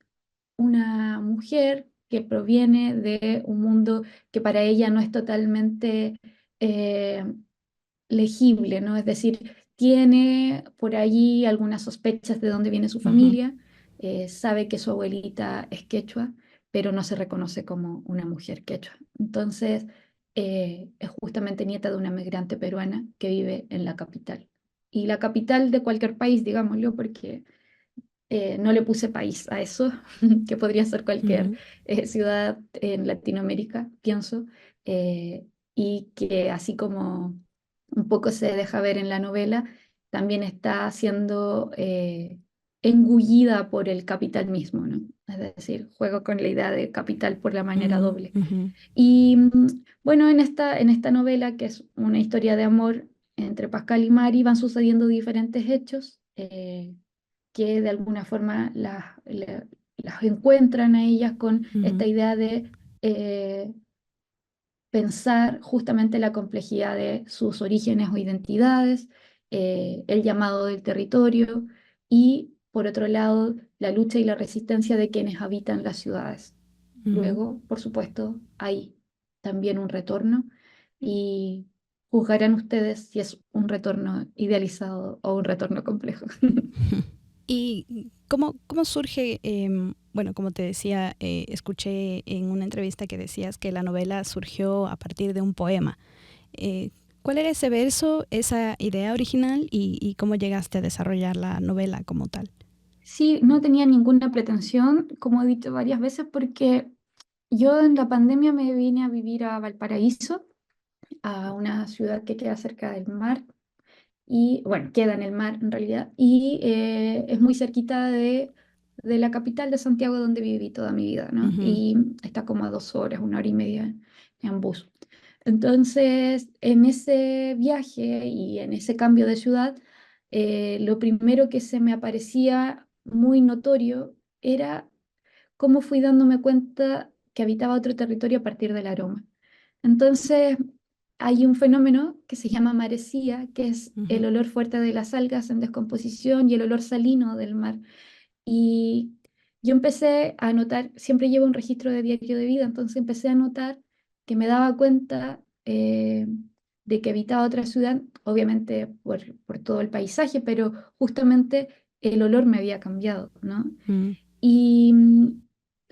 [SPEAKER 4] una mujer que proviene de un mundo que para ella no es totalmente eh, legible, ¿no? Es decir, tiene por allí algunas sospechas de dónde viene su
[SPEAKER 2] Ujú.
[SPEAKER 4] familia, sabe que su abuelita es quechua, pero no se reconoce como una mujer quechua. Entonces, es justamente nieta de una migrante peruana que vive en la capital. Y la capital de cualquier país, digámoslo, porque no le puse país a eso, que podría ser cualquier
[SPEAKER 2] Ujú.
[SPEAKER 4] ciudad en Latinoamérica, pienso, y que así como un poco se deja ver en la novela, también está siendo engullida por el capital mismo, ¿no? Es decir, juego con la idea de capital por la manera
[SPEAKER 2] Ujú.
[SPEAKER 4] doble.
[SPEAKER 2] Ujú.
[SPEAKER 4] Y bueno, en esta novela, que es una historia de amor entre Pascal y Mari, van sucediendo diferentes hechos. Que de alguna forma las encuentran a ellas con esta
[SPEAKER 2] Ujú.
[SPEAKER 4] idea de pensar justamente la complejidad de sus orígenes o identidades, el llamado del territorio y, por otro lado, la lucha y la resistencia de quienes habitan las ciudades.
[SPEAKER 2] Ujú.
[SPEAKER 4] Luego, por supuesto, hay también un retorno y juzgarán ustedes si es un retorno idealizado o un retorno complejo.
[SPEAKER 2] ¿Y cómo surge, bueno, como te decía, escuché en una entrevista que decías que la novela surgió a partir de un poema. Eh, ¿Cuál era ese verso, esa idea original y cómo llegaste a desarrollar la novela como tal?
[SPEAKER 4] Sí, no tenía ninguna pretensión, como he dicho varias veces, porque yo en la pandemia me vine a vivir a Valparaíso, a una ciudad que queda cerca del mar, y bueno, queda en el mar en realidad, y es muy cerquita de la capital de Santiago donde viví toda mi vida, ¿no?
[SPEAKER 2] Ujú.
[SPEAKER 4] Y está como a 2 horas, 1 hora y media en bus. Entonces, en ese viaje y en ese cambio de ciudad, lo primero que se me aparecía muy notorio era cómo fui dándome cuenta que habitaba otro territorio a partir del aroma. Entonces, hay un fenómeno que se llama marecía, que es el
[SPEAKER 2] Ujú.
[SPEAKER 4] olor fuerte de las algas en descomposición y el olor salino del mar. Y yo empecé a notar, siempre llevo un registro de diario de vida, entonces empecé a notar que me daba cuenta de que habitaba otra ciudad, obviamente por todo el paisaje, pero justamente el olor me había cambiado, ¿no?
[SPEAKER 2] Mm,
[SPEAKER 4] Y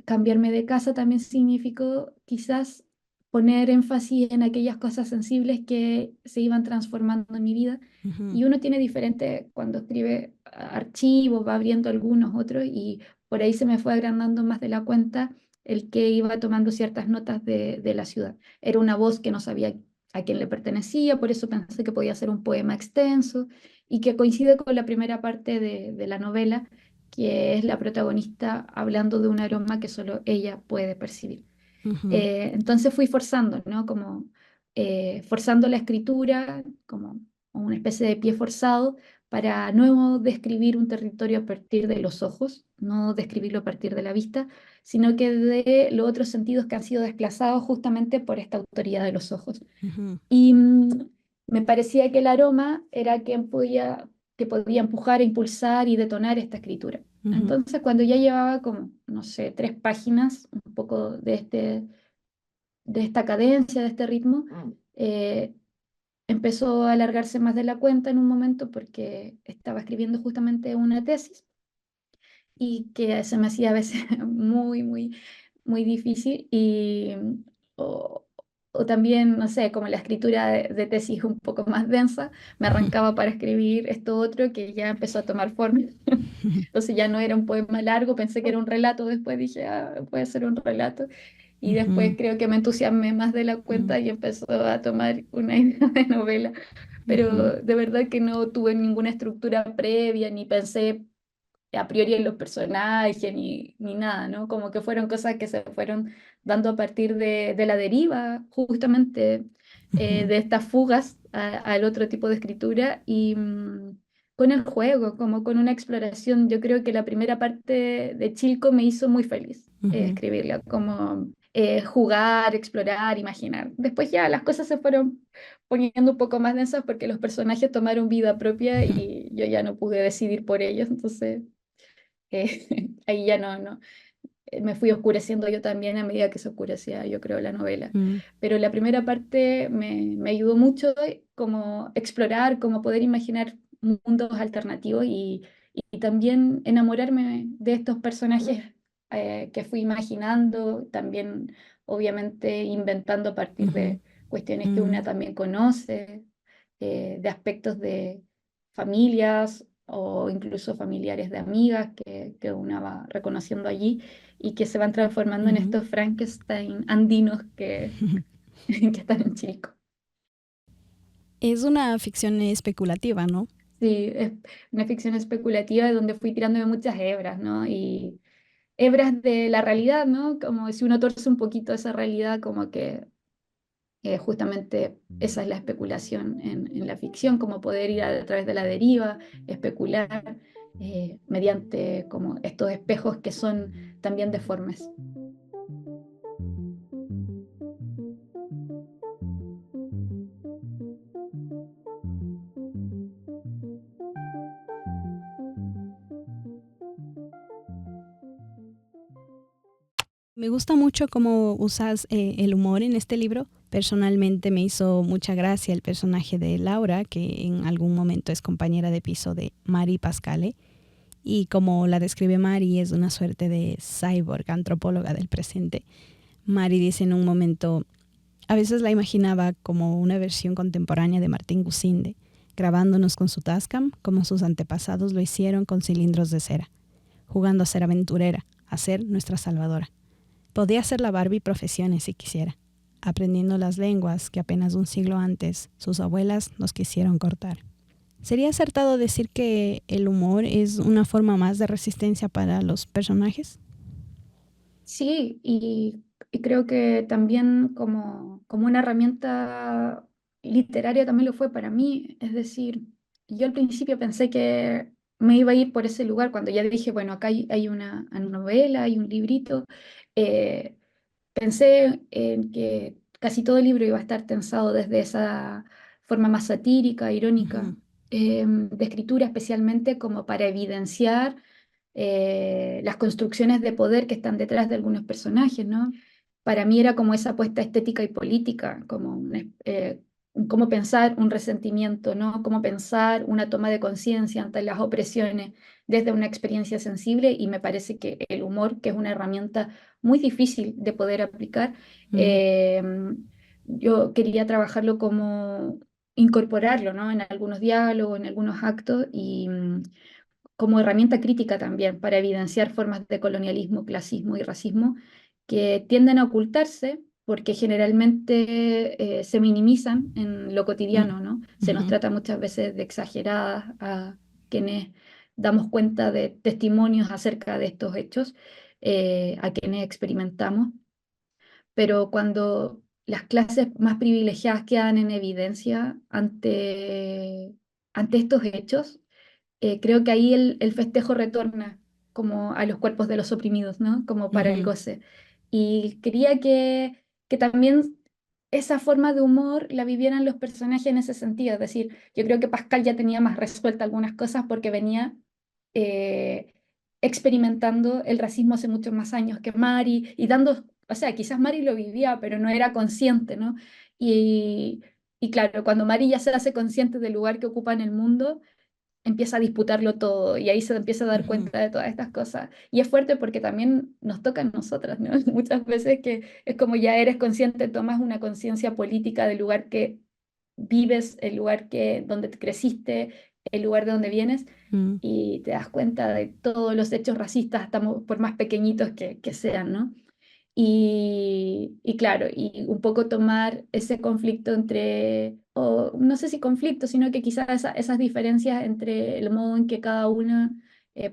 [SPEAKER 4] cambiarme de casa también significó quizás poner énfasis en aquellas cosas sensibles que se iban transformando en mi vida.
[SPEAKER 2] ujú,
[SPEAKER 4] Y uno tiene diferente, cuando escribe archivos, va abriendo algunos otros, y por ahí se me fue agrandando más de la cuenta el que iba tomando ciertas notas de la ciudad. Era una voz que no sabía a quién le pertenecía, por eso pensé que podía ser un poema extenso y que coincide con la primera parte de la novela, que es la protagonista hablando de un aroma que solo ella puede percibir.
[SPEAKER 2] ujú,
[SPEAKER 4] Entonces fui forzando, ¿no? Como forzando la escritura, como una especie de pie forzado, para no describir un territorio a partir de los ojos, no describirlo a partir de la vista, sino que de los otros sentidos que han sido desplazados justamente por esta autoridad de los ojos.
[SPEAKER 2] ujú,
[SPEAKER 4] Y me parecía que el aroma era quien podía, que podía empujar, impulsar y detonar esta escritura.
[SPEAKER 2] ujú,
[SPEAKER 4] Entonces, cuando ya llevaba como, no sé, 3 páginas, un poco de esta cadencia, de este ritmo, eh, empezó a alargarse más de la cuenta en un momento porque estaba escribiendo justamente una tesis y que se me hacía a veces muy difícil o, o también, no sé, como la escritura de tesis un poco más densa, me arrancaba para escribir esto otro que ya empezó a tomar forma. Entonces ya no era un poema largo, pensé que era un relato, después dije, ah, puede ser un relato. Y después
[SPEAKER 2] ujú,
[SPEAKER 4] creo que me entusiasmé más de la
[SPEAKER 2] ujú,
[SPEAKER 4] cuenta y empezó a tomar una idea de novela.
[SPEAKER 2] ujú,
[SPEAKER 4] Pero de verdad que no tuve ninguna estructura previa, ni pensé a priori en los personajes ni nada, ¿no? Como que fueron cosas que se fueron dando a partir de la deriva, justamente
[SPEAKER 2] ujú,
[SPEAKER 4] de estas fugas al otro tipo de escritura y con el juego, como con una exploración. Yo creo que la primera parte de Chilco me hizo muy feliz
[SPEAKER 2] ujú,
[SPEAKER 4] escribirla, como jugar, explorar, imaginar. Después ya las cosas se fueron poniendo un poco más densas porque los personajes tomaron vida propia
[SPEAKER 2] ujú,
[SPEAKER 4] y yo ya no pude decidir por ellos, entonces ahí ya no, me fui oscureciendo yo también a medida que se oscurecía, yo creo, la novela.
[SPEAKER 2] ujú,
[SPEAKER 4] Pero la primera parte me ayudó mucho como explorar, como poder imaginar mundos alternativos y también enamorarme de estos personajes que fui imaginando, también obviamente inventando a partir
[SPEAKER 2] ujú,
[SPEAKER 4] de cuestiones que
[SPEAKER 2] ujú,
[SPEAKER 4] una también conoce, de aspectos de familias o incluso familiares de amigas que una va reconociendo allí y que se van transformando en
[SPEAKER 2] ujú.
[SPEAKER 4] estos Frankenstein andinos que están en Chilco.
[SPEAKER 2] Es una ficción especulativa, ¿no?
[SPEAKER 4] Sí, es una ficción especulativa donde fui tirándome muchas hebras, ¿no? Y hebras de la realidad, ¿no? Como si uno torce un poquito esa realidad, como que justamente esa es la especulación en la ficción, como poder ir a través de la deriva, especular mediante como estos espejos que son también deformes.
[SPEAKER 2] Me gusta mucho cómo usas el humor en este libro. Personalmente me hizo mucha gracia el personaje de Laura, que en algún momento es compañera de piso de Mari Pascale. Y como la describe Mari, es una suerte de cyborg, antropóloga del presente. Mari dice en un momento, a veces la imaginaba como una versión contemporánea de Martín Gusinde, grabándonos con su Tascam como sus antepasados lo hicieron con cilindros de cera, jugando a ser aventurera, a ser nuestra salvadora. Podía ser la Barbie profesiones si quisiera, aprendiendo las lenguas que apenas un siglo antes sus abuelas nos quisieron cortar. ¿Sería acertado decir que el humor es una forma más de resistencia para los personajes?
[SPEAKER 4] Sí, y creo que también como una herramienta literaria también lo fue para mí. Es decir, yo al principio pensé que me iba a ir por ese lugar cuando ya dije, bueno, acá hay una novela, hay un librito. eh, Pensé en que casi todo el libro iba a estar tensado desde esa forma más satírica, irónica,
[SPEAKER 2] Ujú,
[SPEAKER 4] de escritura, especialmente como para evidenciar las construcciones de poder que están detrás de algunos personajes, ¿no? Para mí era como esa apuesta estética y política, como cómo pensar un resentimiento, ¿no? Cómo pensar una toma de conciencia ante las opresiones desde una experiencia sensible, y me parece que el humor, que es una herramienta muy difícil de poder aplicar,
[SPEAKER 2] Mm,
[SPEAKER 4] eh, yo quería trabajarlo como incorporarlo, ¿no? En algunos diálogos, en algunos actos, y como herramienta crítica también para evidenciar formas de colonialismo, clasismo y racismo que tienden a ocultarse porque generalmente se minimizan en lo
[SPEAKER 2] mm,
[SPEAKER 4] cotidiano, ¿no? Se nos
[SPEAKER 2] ujú,
[SPEAKER 4] trata muchas veces de exageradas a quienes damos cuenta de testimonios acerca de estos hechos, a quienes experimentamos, pero cuando las clases más privilegiadas quedan en evidencia ante estos hechos, creo que ahí el festejo retorna como a los cuerpos de los oprimidos, ¿no? Como para el
[SPEAKER 2] ujú,
[SPEAKER 4] goce. Y quería que también esa forma de humor la vivieran los personajes en ese sentido. Es decir, yo creo que Pascal ya tenía más resuelta algunas cosas porque venía eh, experimentando el racismo hace muchos más años que Mari y dando, o sea, quizás Mari lo vivía, pero no era consciente, ¿no? Y, y claro, cuando Mari ya se hace consciente del lugar que ocupa en el mundo, empieza a disputarlo todo y ahí se empieza a dar
[SPEAKER 2] ujú,
[SPEAKER 4] cuenta de todas estas cosas. Y es fuerte porque también nos toca a nosotras, ¿no? Muchas veces que es como ya eres consciente, tomas una conciencia política del lugar que vives, el lugar que, donde te creciste, el lugar de donde vienes,
[SPEAKER 2] mm,
[SPEAKER 4] y te das cuenta de todos los hechos racistas, estamos, por más pequeñitos que sean, ¿no? Y claro, y un poco tomar ese conflicto entre, o no sé si conflicto, sino que quizás esas diferencias entre el modo en que cada una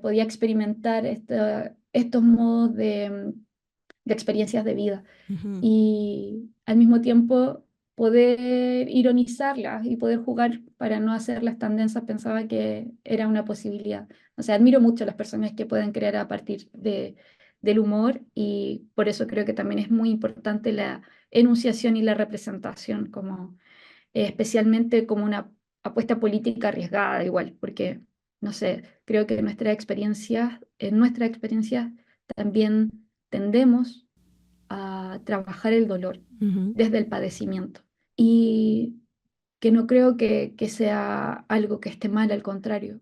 [SPEAKER 4] podía experimentar estos modos de experiencias de vida,
[SPEAKER 2] ujú,
[SPEAKER 4] y al mismo tiempo poder ironizarlas y poder jugar para no hacerlas tan densas, pensaba que era una posibilidad. O sea, admiro mucho a las personas que pueden crear a partir del humor, y por eso creo que también es muy importante la enunciación y la representación, como, especialmente como una apuesta política arriesgada igual, porque, no sé, creo que en nuestra experiencia también tendemos a trabajar el dolor
[SPEAKER 2] ujú,
[SPEAKER 4] desde el padecimiento. Y que no creo que sea algo que esté mal, al contrario,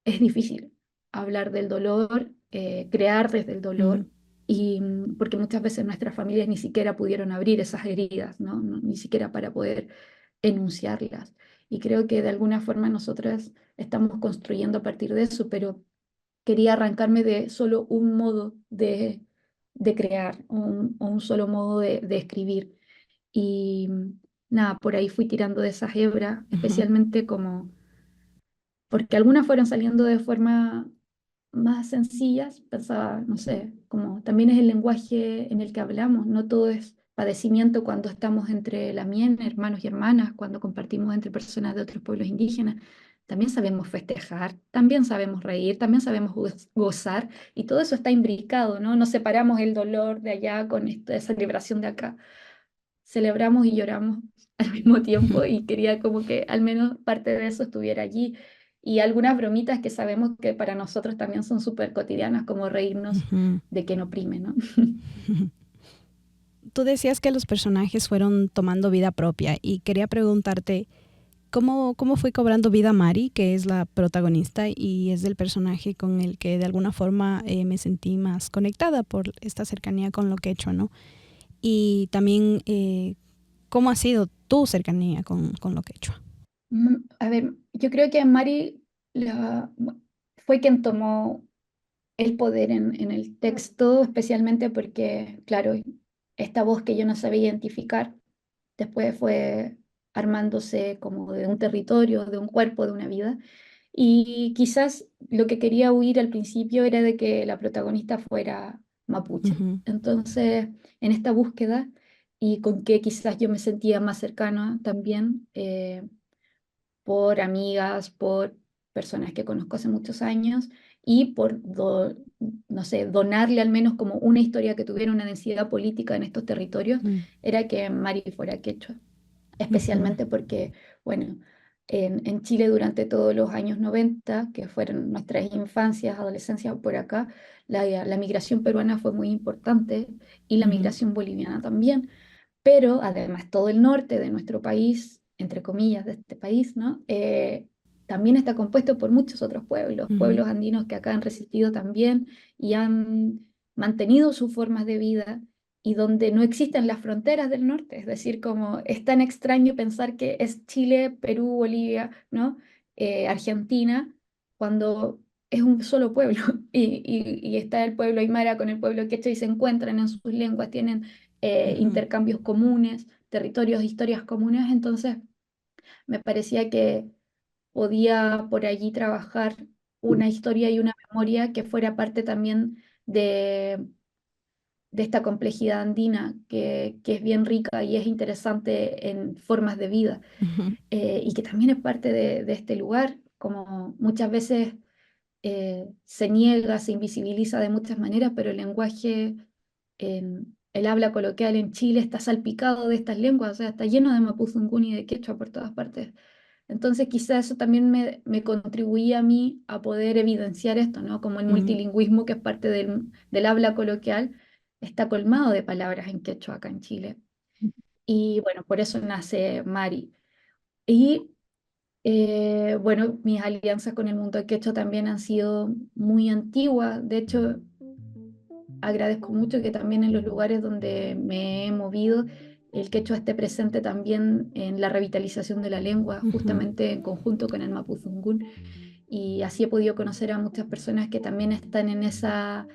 [SPEAKER 4] es difícil hablar del dolor, crear desde el
[SPEAKER 2] mm,
[SPEAKER 4] dolor, y porque muchas veces nuestras familias ni siquiera pudieron abrir esas heridas, ¿no? Ni siquiera para poder enunciarlas. Y creo que de alguna forma nosotras estamos construyendo a partir de eso, pero quería arrancarme de solo un modo de crear, o un solo modo de escribir. Y nada, por ahí fui tirando de esas hebras,
[SPEAKER 2] ujú,
[SPEAKER 4] especialmente como, porque algunas fueron saliendo de forma más sencillas, pensaba, no sé, como también es el lenguaje en el que hablamos, no todo es padecimiento cuando estamos entre la mien, hermanos y hermanas, cuando compartimos entre personas de otros pueblos indígenas. También sabemos festejar, también sabemos reír, también sabemos gozar, y todo eso está imbricado, ¿no? No separamos el dolor de allá con esa celebración de acá. Celebramos y lloramos al mismo tiempo, y quería como que al menos parte de eso estuviera allí. Y algunas bromitas que sabemos que para nosotros también son súper cotidianas, como reírnos
[SPEAKER 2] ujú,
[SPEAKER 4] de quien oprime, ¿no?
[SPEAKER 2] ujú. Tú decías que los personajes fueron tomando vida propia y quería preguntarte, ¿cómo fue cobrando vida Mari, que es la protagonista y es el personaje con el que de alguna forma me sentí más conectada por esta cercanía con lo que he hecho, ¿no? Y también, ¿cómo ha sido tu cercanía con lo que he hecho?
[SPEAKER 4] A ver, yo creo que Mari fue quien tomó el poder en el texto, especialmente porque, claro, esta voz que yo no sabía identificar, después fue armándose como de un territorio, de un cuerpo, de una vida. Y quizás lo que quería huir al principio era de que la protagonista fuera mapuche.
[SPEAKER 2] Ujú,
[SPEAKER 4] Entonces, en esta búsqueda, y con que quizás yo me sentía más cercana también, por amigas, por personas que conozco hace muchos años, y por, no sé, donarle al menos como una historia que tuviera una densidad política en estos territorios,
[SPEAKER 2] mm,
[SPEAKER 4] era que Mari fuera quechua,
[SPEAKER 2] ujú,
[SPEAKER 4] especialmente porque, bueno, en Chile durante todos los años 90, que fueron nuestras infancias, adolescencias por acá, la migración peruana fue muy importante, y la
[SPEAKER 2] ujú,
[SPEAKER 4] migración boliviana también, pero además todo el norte de nuestro país entre comillas, de este país, ¿no? También está compuesto por muchos otros pueblos,
[SPEAKER 2] Ujú,
[SPEAKER 4] pueblos andinos que acá han resistido también y han mantenido sus formas de vida y donde no existen las fronteras del norte, es decir, como es tan extraño pensar que es Chile, Perú, Bolivia, ¿no? Argentina, cuando es un solo pueblo y está el pueblo aymara con el pueblo quechua y se encuentran en sus lenguas, tienen
[SPEAKER 2] ujú,
[SPEAKER 4] intercambios comunes, territorios, historias comunes, entonces me parecía que podía por allí trabajar una historia y una memoria que fuera parte también de esta complejidad andina que es bien rica y es interesante en formas de vida,
[SPEAKER 2] ujú,
[SPEAKER 4] y que también es parte de este lugar, como muchas veces se niega, se invisibiliza de muchas maneras, pero el lenguaje, el habla coloquial en Chile está salpicado de estas lenguas, o sea, está lleno de mapuzungún y de quechua por todas partes. Entonces, quizá eso también me contribuía a mí a poder evidenciar esto, ¿no? Como el
[SPEAKER 2] ujú.
[SPEAKER 4] multilingüismo, que es parte del habla coloquial, está colmado de palabras en quechua acá en Chile. Y bueno, por eso nace Mari. Y bueno, mis alianzas con el mundo quechua también han sido muy antiguas. De hecho, agradezco mucho que también en los lugares donde me he movido, el quechua esté presente también en la revitalización de la lengua,
[SPEAKER 2] Ujú.
[SPEAKER 4] justamente en conjunto con el mapuzungún. Y así he podido conocer a muchas personas que también están en esa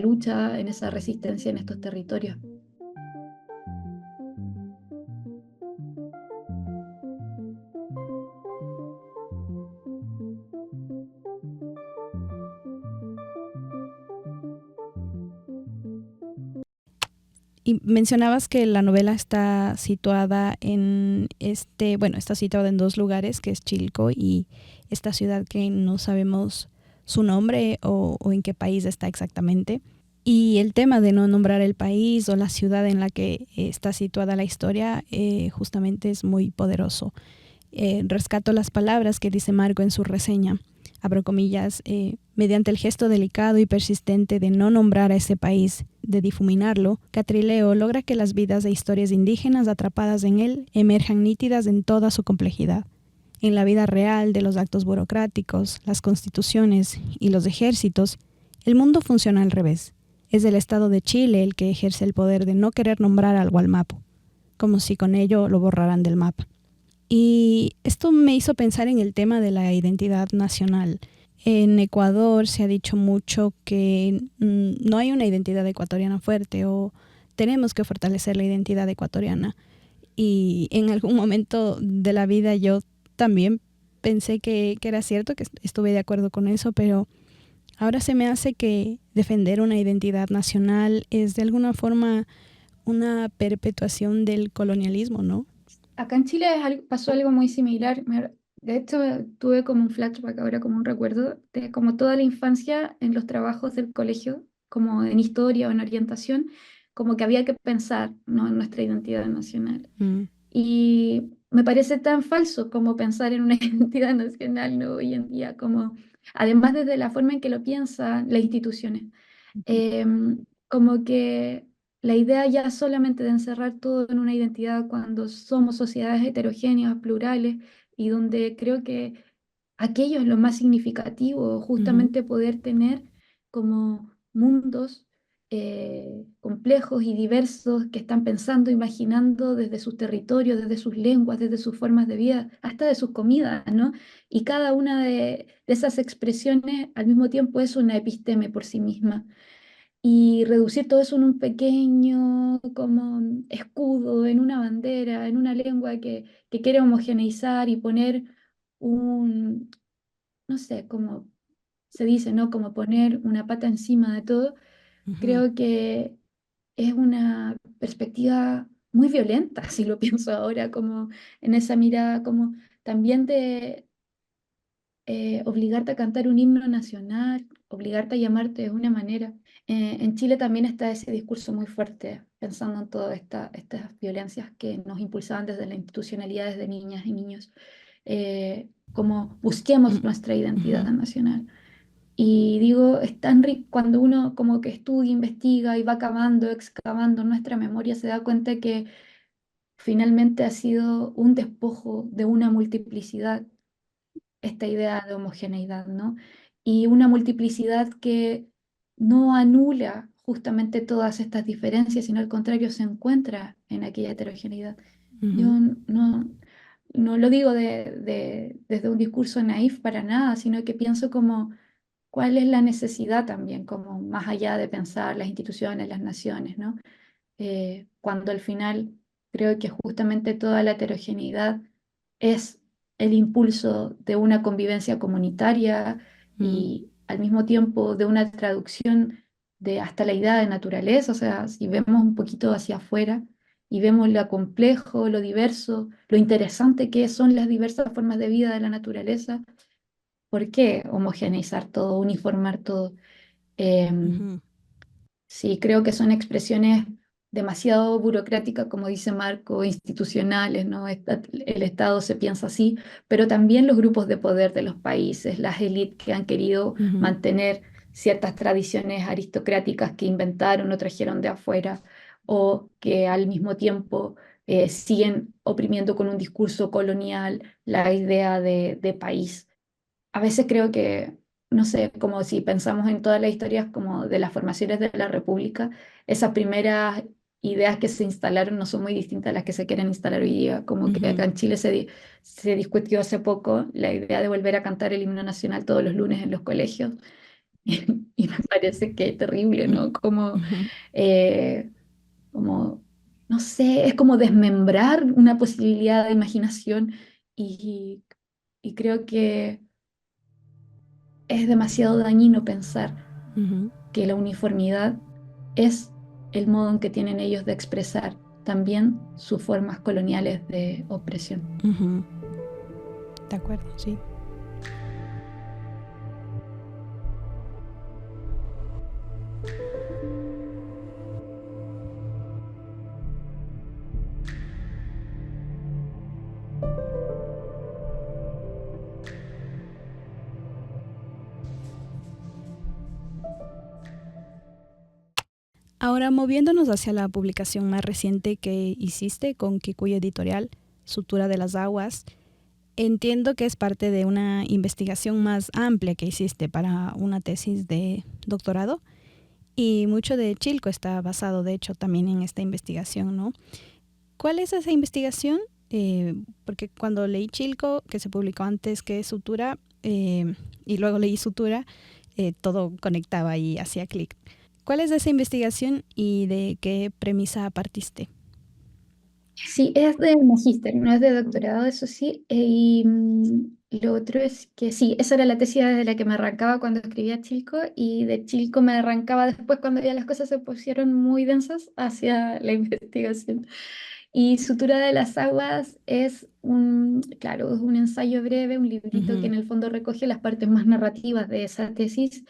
[SPEAKER 4] lucha, en esa resistencia en estos territorios.
[SPEAKER 2] Y mencionabas que la novela está situada en bueno, está situada en dos lugares, que es Chilco y esta ciudad que no sabemos su nombre o en qué país está exactamente. Y el tema de no nombrar el país o la ciudad en la que está situada la historia justamente es muy poderoso. Rescato las palabras que dice Marco en su reseña, abro comillas, mediante el gesto delicado y persistente de no nombrar a ese país, de difuminarlo, Catrileo logra que las vidas e historias indígenas atrapadas en él emerjan nítidas en toda su complejidad. En la vida real de los actos burocráticos, las constituciones y los ejércitos, el mundo funciona al revés. Es el Estado de Chile el que ejerce el poder de no querer nombrar al Gualmapu, como si con ello lo borraran del mapa. Y esto me hizo pensar en el tema de la identidad nacional. En Ecuador se ha dicho mucho que no hay una identidad ecuatoriana fuerte o tenemos que fortalecer la identidad ecuatoriana. Y en algún momento de la vida yo también pensé que era cierto, que estuve de acuerdo con eso, pero ahora se me hace que defender una identidad nacional es de alguna forma una perpetuación del colonialismo, ¿no?
[SPEAKER 4] Acá en Chile pasó algo muy similar. De hecho, tuve como un flashback ahora, como un recuerdo de como toda la infancia en los trabajos del colegio, como en historia o en orientación, como que había que pensar, ¿no? En nuestra identidad nacional.
[SPEAKER 2] Mm,
[SPEAKER 4] Y me parece tan falso como pensar en una identidad nacional, ¿no? Hoy en día, como además desde la forma en que lo piensan las instituciones. Como que la idea ya solamente de encerrar todo en una identidad cuando somos sociedades heterogéneas, plurales, y donde creo que aquello es lo más significativo,
[SPEAKER 2] ujú,
[SPEAKER 4] justamente poder tener como mundos complejos y diversos que están pensando, imaginando desde sus territorios, desde sus lenguas, desde sus formas de vida, hasta de sus comidas, ¿no? Y cada una de esas expresiones al mismo tiempo es una episteme por sí misma y reducir todo eso en un pequeño como escudo, en una bandera, en una lengua que quiere homogeneizar y poner un, no sé, como se dice, ¿no? Como poner una pata encima de todo,
[SPEAKER 2] ujú,
[SPEAKER 4] creo que es una perspectiva muy violenta, si lo pienso ahora, como en esa mirada, como también de obligarte a cantar un himno nacional, obligarte a llamarte de una manera. En Chile también está ese discurso muy fuerte, pensando en todas estas violencias que nos impulsaban desde la institucionalidad, desde niñas y niños, como busquemos
[SPEAKER 2] mm,
[SPEAKER 4] nuestra identidad
[SPEAKER 2] ujú.
[SPEAKER 4] nacional. Y digo, es tan rico cuando uno como que estudia, investiga y va cavando, excavando en nuestra memoria, se da cuenta que finalmente ha sido un despojo de una multiplicidad, esta idea de homogeneidad, ¿no? Y una multiplicidad que no anula justamente todas estas diferencias, sino al contrario se encuentra en aquella heterogeneidad. Yo
[SPEAKER 2] Ujú,
[SPEAKER 4] no lo digo desde un discurso naif para nada, sino que pienso como cuál es la necesidad también, como más allá de pensar las instituciones, las naciones, ¿no? Cuando al final creo que justamente toda la heterogeneidad es el impulso de una convivencia comunitaria
[SPEAKER 2] ujú,
[SPEAKER 4] y al mismo tiempo de una traducción de hasta la idea de naturaleza, o sea, si vemos un poquito hacia afuera y vemos lo complejo, lo diverso, lo interesante que son las diversas formas de vida de la naturaleza, ¿por qué homogeneizar todo, uniformar todo? Em,
[SPEAKER 2] ujú,
[SPEAKER 4] Sí, creo que son expresiones demasiado burocráticas, como dice Marco, institucionales, ¿no? El Estado se piensa así, pero también los grupos de poder de los países, las élites que han querido
[SPEAKER 2] ujú,
[SPEAKER 4] mantener ciertas tradiciones aristocráticas que inventaron o trajeron de afuera, o que al mismo tiempo siguen oprimiendo con un discurso colonial la idea de país. A veces creo que, no sé, como si pensamos en todas las historias como de las formaciones de la República, esas primeras ideas que se instalaron no son muy distintas a las que se quieren instalar hoy día. Como que
[SPEAKER 2] ujú,
[SPEAKER 4] acá en Chile se discutió hace poco la idea de volver a cantar el himno nacional todos los lunes en los colegios. Y me parece que es terrible, ¿no?
[SPEAKER 2] ujú.
[SPEAKER 4] Eh, como, no sé, es como desmembrar una posibilidad de imaginación y, y creo que es demasiado dañino pensar
[SPEAKER 2] Ujú,
[SPEAKER 4] que la uniformidad es el modo en que tienen ellos de expresar también sus formas coloniales de opresión.
[SPEAKER 2] ujú. De acuerdo, sí. Ahora, moviéndonos hacia la publicación más reciente que hiciste con Kikuyu Editorial, Sutura de las Aguas, entiendo que es parte de una investigación más amplia que hiciste para una tesis de doctorado y mucho de Chilco está basado, de hecho, también en esta investigación, ¿no? ¿Cuál es esa investigación? Porque cuando leí Chilco, que se publicó antes que Sutura, y luego leí Sutura, todo conectaba y hacía clic. ¿Cuál es esa investigación y de qué premisa partiste?
[SPEAKER 4] Sí, es de magíster, no es de doctorado, eso sí. Lo otro es que sí, esa era la tesis de la que me arrancaba cuando escribía Chilco y de Chilco me arrancaba después cuando ya las cosas se pusieron muy densas hacia la investigación. Y Sutura de las Aguas es claro, es un ensayo breve, un librito que
[SPEAKER 2] Ujú,
[SPEAKER 4] en el fondo recoge las partes más narrativas de esa tesis,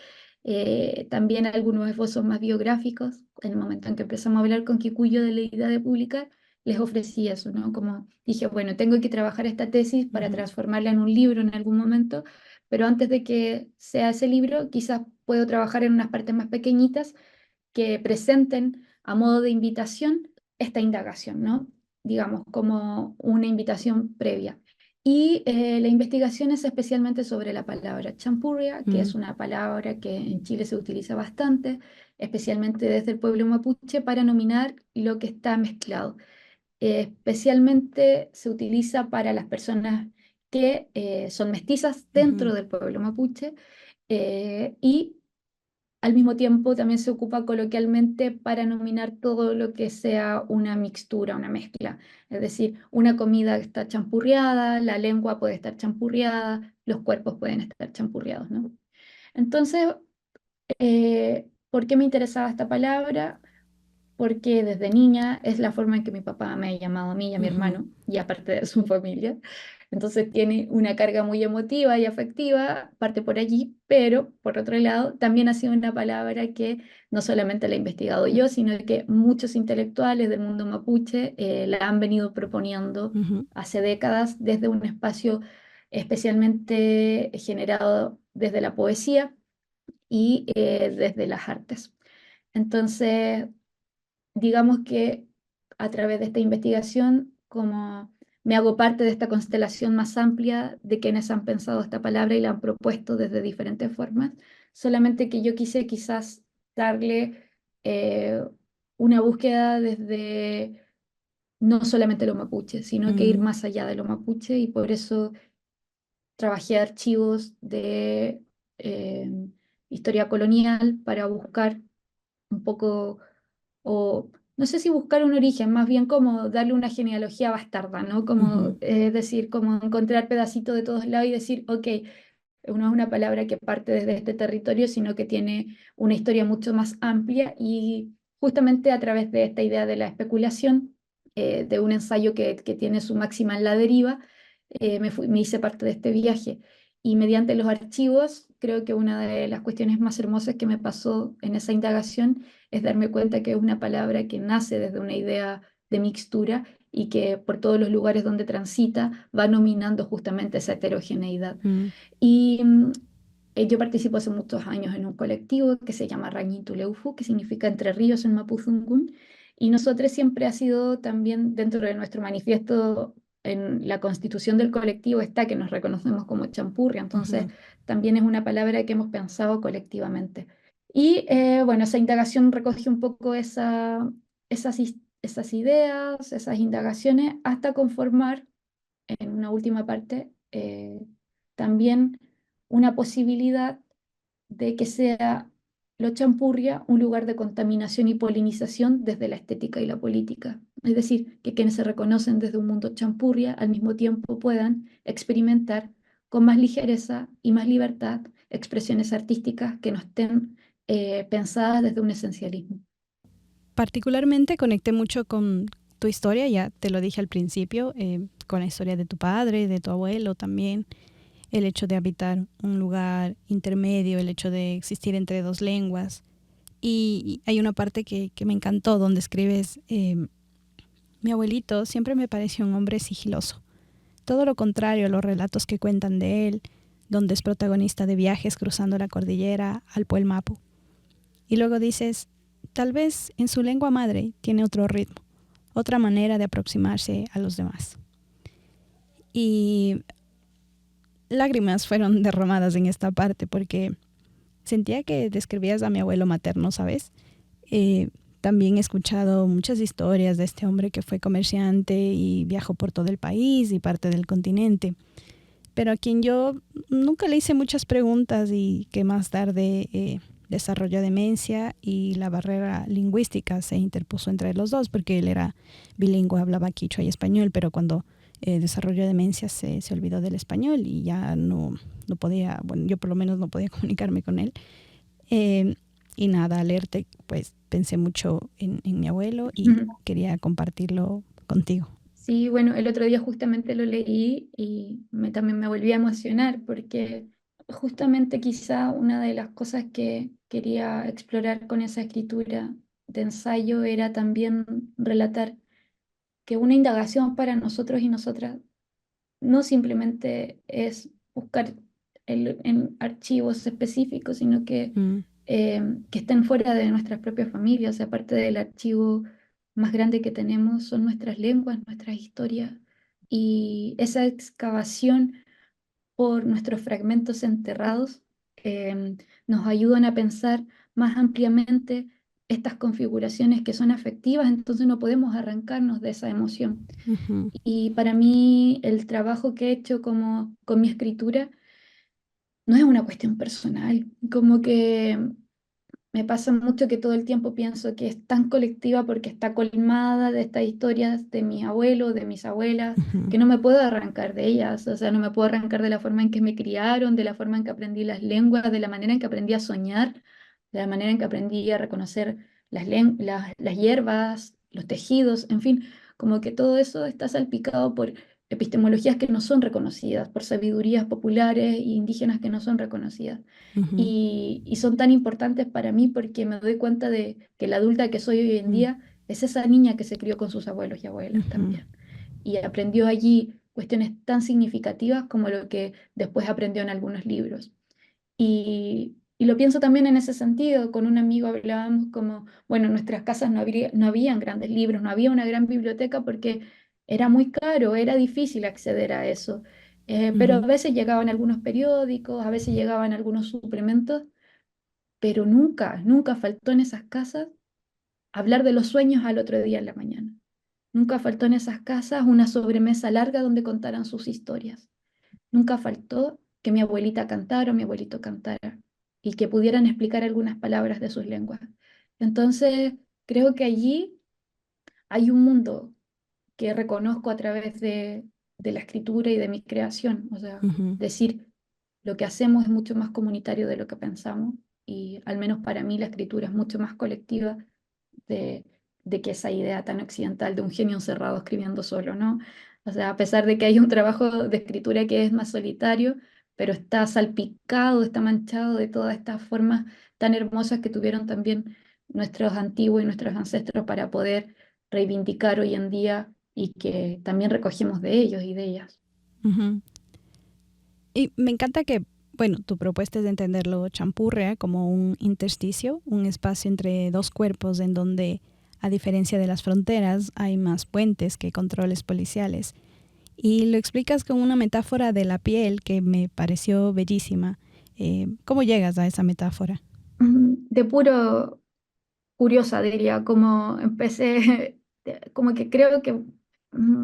[SPEAKER 4] también algunos esbozos más biográficos. En el momento en que empezamos a hablar con Kikuyo de la idea de publicar, les ofrecí eso, ¿no? Como dije, bueno, tengo que trabajar esta tesis para
[SPEAKER 2] ujú,
[SPEAKER 4] transformarla en un libro en algún momento, pero antes de que sea ese libro, quizás puedo trabajar en unas partes más pequeñitas que presenten a modo de invitación esta indagación, ¿no? Digamos, como una invitación previa. Y la investigación es especialmente sobre la palabra champurria, que
[SPEAKER 2] ujú,
[SPEAKER 4] es una palabra que en Chile se utiliza bastante, especialmente desde el pueblo mapuche, para nominar lo que está mezclado. Especialmente se utiliza para las personas que son mestizas
[SPEAKER 2] ujú,
[SPEAKER 4] dentro del pueblo mapuche y al mismo tiempo también se ocupa coloquialmente para nominar todo lo que sea una mixtura, una mezcla. Es decir, una comida está champurriada, la lengua puede estar champurriada, los cuerpos pueden estar champurriados, ¿no? Entonces, ¿por qué me interesaba esta palabra? Porque desde niña es la forma en que mi papá me ha llamado a mí y a mi
[SPEAKER 2] ujú,
[SPEAKER 4] hermano, y aparte de su familia. Entonces tiene una carga muy emotiva y afectiva, parte por allí, pero por otro lado también ha sido una palabra que no solamente la he investigado yo, sino que muchos intelectuales del mundo mapuche la han venido proponiendo
[SPEAKER 2] ujú,
[SPEAKER 4] hace décadas desde un espacio especialmente generado desde la poesía y desde las artes. Entonces, digamos que a través de esta investigación como me hago parte de esta constelación más amplia de quienes han pensado esta palabra y la han propuesto desde diferentes formas, solamente que yo quise quizás darle una búsqueda desde no solamente lo mapuche, sino que ir
[SPEAKER 2] Mm,
[SPEAKER 4] más allá de lo mapuche, y por eso trabajé archivos de eh, historia colonial para buscar un poco, o no sé si buscar un origen, más bien como darle una genealogía bastarda, ¿no? Como
[SPEAKER 2] ujú,
[SPEAKER 4] decir, como encontrar pedacitos de todos lados y decir, ok, no es una palabra que parte desde este territorio, sino que tiene una historia mucho más amplia, y justamente a través de esta idea de la especulación, de un ensayo que tiene su máxima en la deriva, me hice parte de este viaje. Y mediante los archivos, creo que una de las cuestiones más hermosas que me pasó en esa indagación es darme cuenta que es una palabra que nace desde una idea de mixtura y que por todos los lugares donde transita va nominando justamente esa heterogeneidad.
[SPEAKER 2] mm,
[SPEAKER 4] Y yo participo hace muchos años en un colectivo que se llama Rañituleufu, que significa Entre Ríos en Mapudungun, y nosotros siempre ha sido también dentro de nuestro manifiesto, en la constitución del colectivo está que nos reconocemos como champurria, entonces
[SPEAKER 2] ujú.
[SPEAKER 4] también es una palabra que hemos pensado colectivamente. Y bueno, esa indagación recoge un poco esas ideas, esas indagaciones, hasta conformar en una última parte, también una posibilidad de que sea lo champurria un lugar de contaminación y polinización desde la estética y la política. Es decir, que quienes se reconocen desde un mundo champurria al mismo tiempo puedan experimentar con más ligereza y más libertad expresiones artísticas que no estén pensadas desde un esencialismo.
[SPEAKER 2] Particularmente conecté mucho con tu historia, ya te lo dije al principio, con la historia de tu padre, de tu abuelo también, el hecho de habitar un lugar intermedio, el hecho de existir entre dos lenguas. Y hay una parte que me encantó donde escribes, mi abuelito siempre me pareció un hombre sigiloso. Todo lo contrario a los relatos que cuentan de él, donde es protagonista de viajes cruzando la cordillera al Puel Mapu. Y luego dices, tal vez en su lengua madre tiene otro ritmo, otra manera de aproximarse a los demás. Y lágrimas fueron derramadas en esta parte porque sentía que describías a mi abuelo materno, ¿sabes? Eh, También he escuchado muchas historias de este hombre que fue comerciante y viajó por todo el país y parte del continente, pero a quien yo nunca le hice muchas preguntas y que más tarde desarrolló demencia y la barrera lingüística se interpuso entre los dos porque él era bilingüe, hablaba quichua y español, pero cuando desarrolló demencia se olvidó del español y ya no podía, bueno, yo por lo menos no podía comunicarme con él. Eh, y nada, al leerte, pues pensé mucho en mi abuelo y quería compartirlo contigo.
[SPEAKER 4] Sí, bueno, el otro día justamente lo leí y también me volví a emocionar porque justamente quizá una de las cosas que quería explorar con esa escritura de ensayo era también relatar que una indagación para nosotros y nosotras no simplemente es buscar en archivos específicos, sino
[SPEAKER 2] Mm,
[SPEAKER 4] que estén fuera de nuestras propias familias. Aparte del archivo más grande que tenemos, son nuestras lenguas, nuestras historias, y esa excavación por nuestros fragmentos enterrados nos ayudan a pensar más ampliamente estas configuraciones que son afectivas, entonces no podemos arrancarnos de esa emoción.
[SPEAKER 2] ujú,
[SPEAKER 4] Y para mí el trabajo que he hecho como con mi escritura no es una cuestión personal, como que me pasa mucho que todo el tiempo pienso que es tan colectiva porque está colmada de estas historias de mis abuelos, de mis abuelas,
[SPEAKER 2] ujú,
[SPEAKER 4] que no me puedo arrancar de ellas, o sea, no me puedo arrancar de la forma en que me criaron, de la forma en que aprendí las lenguas, de la manera en que aprendí a soñar, de la manera en que aprendí a reconocer las hierbas, los tejidos, en fin, como que todo eso está salpicado por epistemologías que no son reconocidas, por sabidurías populares e indígenas que no son reconocidas.
[SPEAKER 2] ujú,
[SPEAKER 4] Y son tan importantes para mí porque me doy cuenta de que la adulta que soy hoy en
[SPEAKER 2] mm,
[SPEAKER 4] día es esa niña que se crió con sus abuelos y abuelas
[SPEAKER 2] ujú,
[SPEAKER 4] también. Y aprendió allí cuestiones tan significativas como lo que después aprendió en algunos libros. Y lo pienso también en ese sentido. Con un amigo hablábamos como, bueno, en nuestras casas no habían grandes libros, no había una gran biblioteca porque era muy caro, era difícil acceder a eso. Pero a
[SPEAKER 2] Ujú,
[SPEAKER 4] veces llegaban algunos periódicos, a veces llegaban algunos suplementos, pero nunca, nunca faltó en esas casas hablar de los sueños al otro día en la mañana. Nunca faltó en esas casas una sobremesa larga donde contaran sus historias. Nunca faltó que mi abuelita cantara o mi abuelito cantara y que pudieran explicar algunas palabras de sus lenguas. Entonces, creo que allí hay un mundo que reconozco a través de la escritura y de mi creación. O sea,
[SPEAKER 2] ujú,
[SPEAKER 4] decir, lo que hacemos es mucho más comunitario de lo que pensamos y al menos para mí la escritura es mucho más colectiva de, de que esa idea tan occidental de un genio encerrado escribiendo solo, ¿no? O sea, a pesar de que hay un trabajo de escritura que es más solitario, pero está salpicado, está manchado de todas estas formas tan hermosas que tuvieron también nuestros antiguos y nuestros ancestros para poder reivindicar hoy en día y que también recogemos de ellos y de ellas.
[SPEAKER 2] ujú. Y me encanta que, bueno, tu propuesta es de entenderlo champurrea como un intersticio, un espacio entre dos cuerpos en donde, a diferencia de las fronteras, hay más puentes que controles policiales. Y lo explicas con una metáfora de la piel que me pareció bellísima. ¿Cómo llegas a esa metáfora?
[SPEAKER 4] De puro curiosa, diría, como empecé, como que creo que,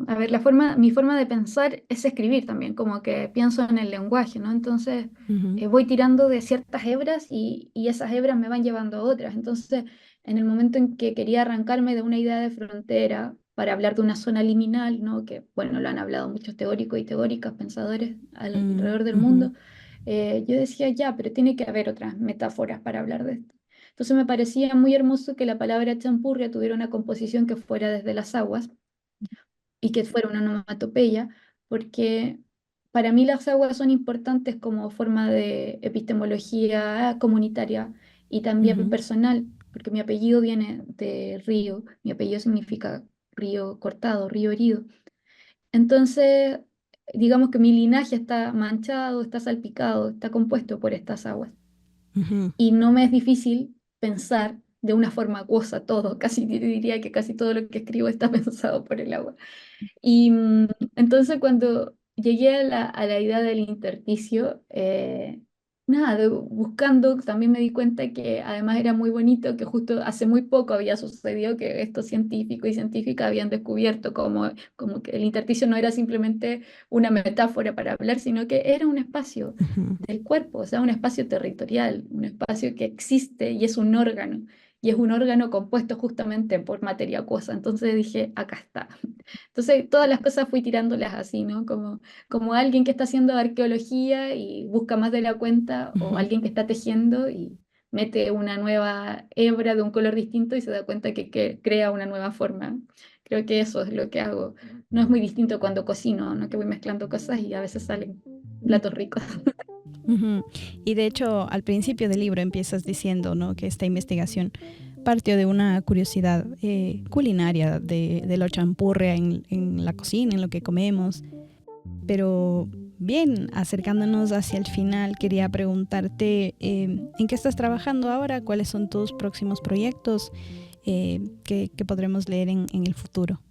[SPEAKER 4] a ver, mi forma de pensar es escribir también, como que pienso en el lenguaje, ¿no? Entonces,
[SPEAKER 2] Ujú,
[SPEAKER 4] voy tirando de ciertas hebras y esas hebras me van llevando a otras. Entonces, en el momento en que quería arrancarme de una idea de frontera para hablar de una zona liminal, ¿no? Que, bueno, lo han hablado muchos teóricos y teóricas, pensadores alrededor del
[SPEAKER 2] ujú,
[SPEAKER 4] mundo, yo decía, ya, pero tiene que haber otras metáforas para hablar de esto. Entonces me parecía muy hermoso que la palabra champurria tuviera una composición que fuera desde las aguas y que fuera una onomatopeya, porque para mí las aguas son importantes como forma de epistemología comunitaria y también
[SPEAKER 2] ujú,
[SPEAKER 4] personal, porque mi apellido viene de río, mi apellido significa río cortado, río herido. Entonces, digamos que mi linaje está manchado, está salpicado, está compuesto por estas aguas
[SPEAKER 2] ujú,
[SPEAKER 4] y no me es difícil pensar de una forma acuosa todo, casi diría que casi todo lo que escribo está pensado por el agua. Y entonces cuando llegué a la idea del intersticio, nada, buscando también me di cuenta que además era muy bonito que justo hace muy poco había sucedido que estos científicos y científicas habían descubierto como que el intersticio no era simplemente una metáfora para hablar, sino que era un espacio
[SPEAKER 2] ujú,
[SPEAKER 4] del cuerpo, o sea, un espacio territorial, un espacio que existe y es un órgano. Y es un órgano compuesto justamente por materia acuosa. Entonces dije, acá está. Entonces, todas las cosas fui tirándolas así, ¿no? Como alguien que está haciendo arqueología y busca más de la cuenta, o
[SPEAKER 2] ujú,
[SPEAKER 4] alguien que está tejiendo y mete una nueva hebra de un color distinto y se da cuenta que crea una nueva forma. Creo que eso es lo que hago. No es muy distinto cuando cocino, ¿no? Que voy mezclando cosas y a veces salen platos ricos.
[SPEAKER 2] ujú. Y de hecho, al principio del libro empiezas diciendo, ¿no?, que esta investigación partió de una curiosidad culinaria de lo champurria en la cocina, en lo que comemos. Pero bien, acercándonos hacia el final, quería preguntarte en qué estás trabajando ahora, cuáles son tus próximos proyectos que podremos leer en el futuro.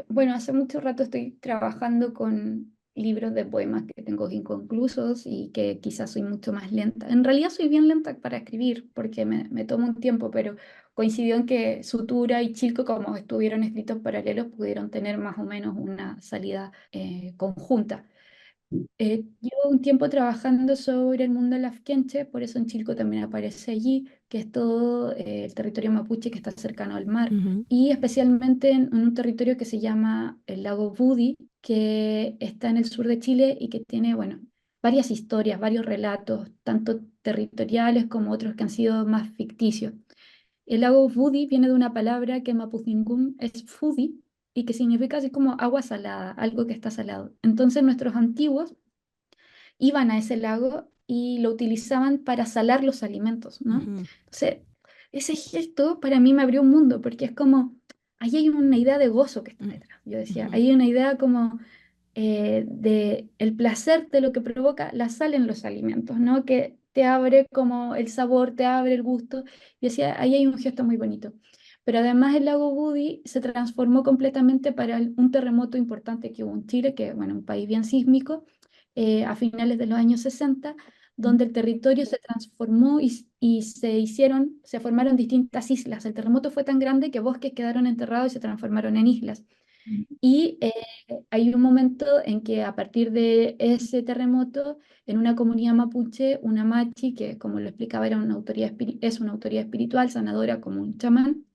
[SPEAKER 4] Bueno, hace mucho rato estoy trabajando con libros de poemas que tengo inconclusos y que quizás soy mucho más lenta. En realidad soy bien lenta para escribir porque me tomo un tiempo, pero coincidió en que Sutura y Chilco, como estuvieron escritos paralelos, pudieron tener más o menos una salida conjunta. Llevo un tiempo trabajando sobre el mundo lafkenche, por eso en Chilco también aparece allí, que es todo el territorio mapuche que está cercano al mar,
[SPEAKER 2] Ujú,
[SPEAKER 4] y especialmente en un territorio que se llama el lago Budi, que está en el sur de Chile y que tiene, bueno, varias historias, varios relatos, tanto territoriales como otros que han sido más ficticios. El lago Budi viene de una palabra que en Mapudungun es fudi y que significa así como agua salada, algo que está salado. Entonces nuestros antiguos iban a ese lago y lo utilizaban para salar los alimentos, ¿no?
[SPEAKER 2] ujú,
[SPEAKER 4] Entonces, ese gesto para mí me abrió un mundo, porque es como, ahí hay una idea de gozo que está detrás. Yo decía,
[SPEAKER 2] ujú,
[SPEAKER 4] hay una idea como de el placer de lo que provoca la sal en los alimentos, ¿no? Que te abre como el sabor, te abre el gusto. Y decía, ahí hay un gesto muy bonito. Pero además el lago Budi se transformó completamente para un terremoto importante que hubo en Chile, que bueno, un país bien sísmico, a finales de los años 60, donde el territorio se transformó y se formaron distintas islas. El terremoto fue tan grande que bosques quedaron enterrados y se transformaron en islas. Y hay un momento en que a partir de ese terremoto, en una comunidad mapuche, una machi, que como lo explicaba era es una autoridad espiritual, sanadora como un chamán,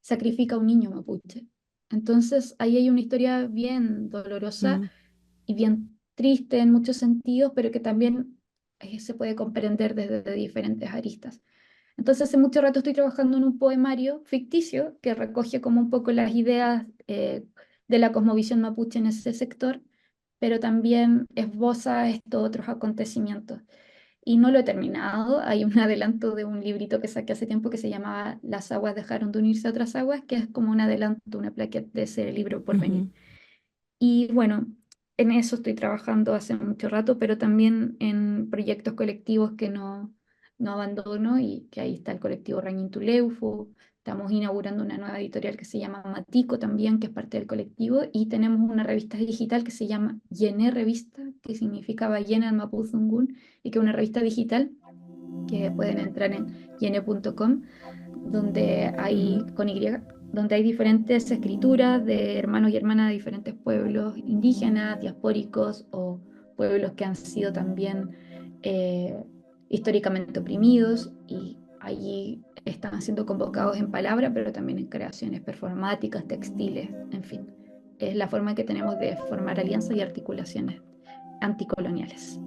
[SPEAKER 4] sacrifica a un niño mapuche. Entonces ahí hay una historia bien dolorosa
[SPEAKER 2] Mm.
[SPEAKER 4] y bien triste en muchos sentidos, pero que también se puede comprender desde diferentes aristas. Entonces hace mucho rato estoy trabajando en un poemario ficticio que recoge como un poco las ideas de la cosmovisión mapuche en ese sector, pero también esboza estos otros acontecimientos. Y no lo he terminado. Hay un adelanto de un librito que saqué hace tiempo que se llamaba Las aguas dejaron de unirse a otras aguas, que es como un adelanto, una plaqueta de ese libro por venir.
[SPEAKER 2] Ujú.
[SPEAKER 4] Y bueno, en eso estoy trabajando hace mucho rato, pero también en proyectos colectivos que no abandono y que ahí está el colectivo Rañintuleufu. Estamos inaugurando una nueva editorial que se llama Matico también, que es parte del colectivo, y tenemos una revista digital que se llama Yené Revista, que significa ballena en mapuzungún, y que es una revista digital que pueden entrar en yene.com, donde hay,
[SPEAKER 2] Ujú.
[SPEAKER 4] con Y, donde hay diferentes escrituras de hermanos y hermanas de diferentes pueblos indígenas, diaspóricos o pueblos que han sido también eh, históricamente oprimidos, y allí están siendo convocados en palabra, pero también en creaciones performáticas, textiles, en fin. Es la forma que tenemos de formar alianzas y articulaciones anticoloniales.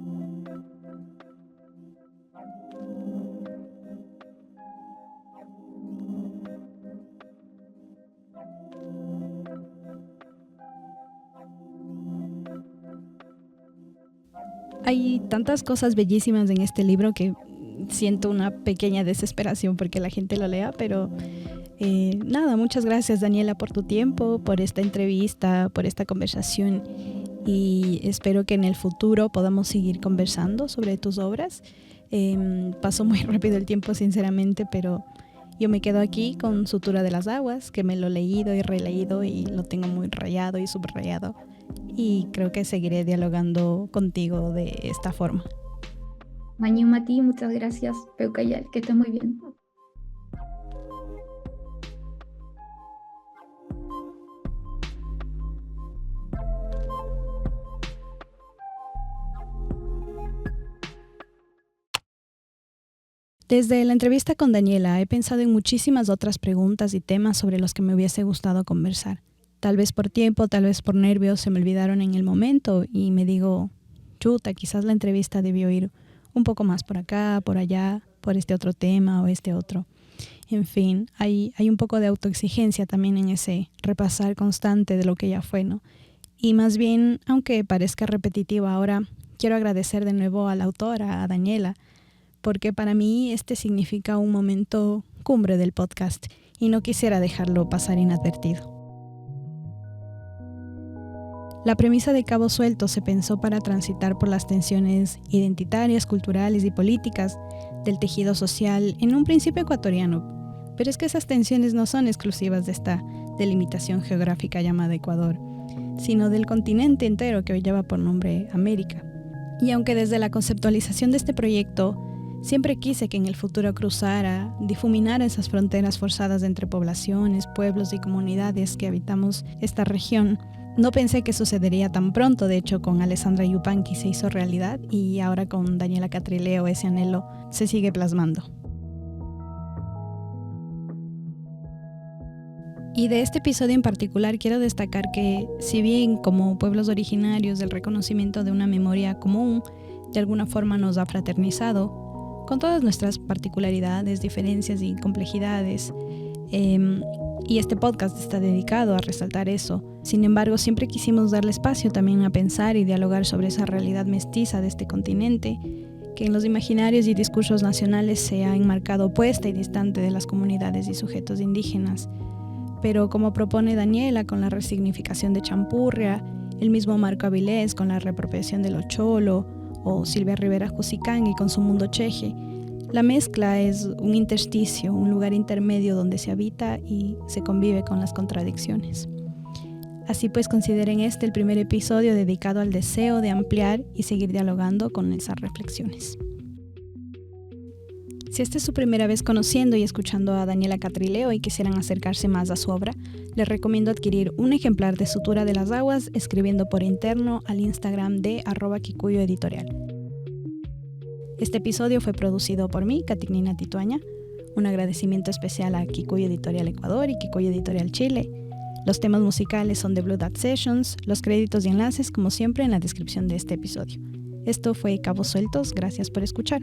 [SPEAKER 2] Hay tantas cosas bellísimas en este libro que siento una pequeña desesperación porque la gente lo lea, pero nada, muchas gracias Daniela por tu tiempo, por esta entrevista, por esta conversación, y espero que en el futuro podamos seguir conversando sobre tus obras. Pasó muy rápido el tiempo sinceramente, pero yo me quedo aquí con Sutura de las Aguas, que me lo he leído y releído y lo tengo muy rayado y subrayado, y creo que seguiré dialogando contigo de esta forma.
[SPEAKER 4] Mañu Mati, muchas gracias. Peucayal, que estés muy bien.
[SPEAKER 2] Desde la entrevista con Daniela he pensado en muchísimas otras preguntas y temas sobre los que me hubiese gustado conversar. Tal vez por tiempo, tal vez por nervios se me olvidaron en el momento y me digo, chuta, quizás la entrevista debió ir un poco más por acá, por allá, por este otro tema o este otro. En fin, hay un poco de autoexigencia también en ese repasar constante de lo que ya fue, ¿no? Y más bien, aunque parezca repetitivo ahora, quiero agradecer de nuevo a la autora, a Daniela, porque para mí este significa un momento cumbre del podcast y no quisiera dejarlo pasar inadvertido. La premisa de Cabos Sueltos se pensó para transitar por las tensiones identitarias, culturales y políticas del tejido social en un principio ecuatoriano, pero es que esas tensiones no son exclusivas de esta delimitación geográfica llamada Ecuador, sino del continente entero que hoy lleva por nombre América. Y aunque desde la conceptualización de este proyecto siempre quise que en el futuro cruzara, difuminara esas fronteras forzadas entre poblaciones, pueblos y comunidades que habitamos esta región, no pensé que sucedería tan pronto. De hecho, con Alessandra Yupanqui se hizo realidad y ahora con Daniela Catrileo ese anhelo se sigue plasmando. Y de este episodio en particular quiero destacar que, si bien como pueblos originarios el reconocimiento de una memoria común de alguna forma nos ha fraternizado, con todas nuestras particularidades, diferencias y complejidades, y este podcast está dedicado a resaltar eso. Sin embargo, siempre quisimos darle espacio también a pensar y dialogar sobre esa realidad mestiza de este continente, que en los imaginarios y discursos nacionales se ha enmarcado opuesta y distante de las comunidades y sujetos indígenas. Pero como propone Daniela con la resignificación de Champurria, el mismo Marco Avilés con la reapropiación de lo cholo, o Silvia Rivera Jusicangui con su mundo cheje, La mezcla es un intersticio, un lugar intermedio donde se habita y se convive con las contradicciones. Así pues, consideren este el primer episodio dedicado al deseo de ampliar y seguir dialogando con esas reflexiones. Si esta es su primera vez conociendo y escuchando a Daniela Catrileo y quisieran acercarse más a su obra, les recomiendo adquirir un ejemplar de Sutura de las Aguas escribiendo por interno al Instagram de @kikuyoeditorial. Este episodio fue producido por mí, Catignina Tituaña. Un agradecimiento especial a Kikuyo Editorial Ecuador y Kikuyo Editorial Chile. Los temas musicales son de Blue Dot Sessions, los créditos y enlaces como siempre en la descripción de este episodio. Esto fue Cabos Sueltos, gracias por escuchar.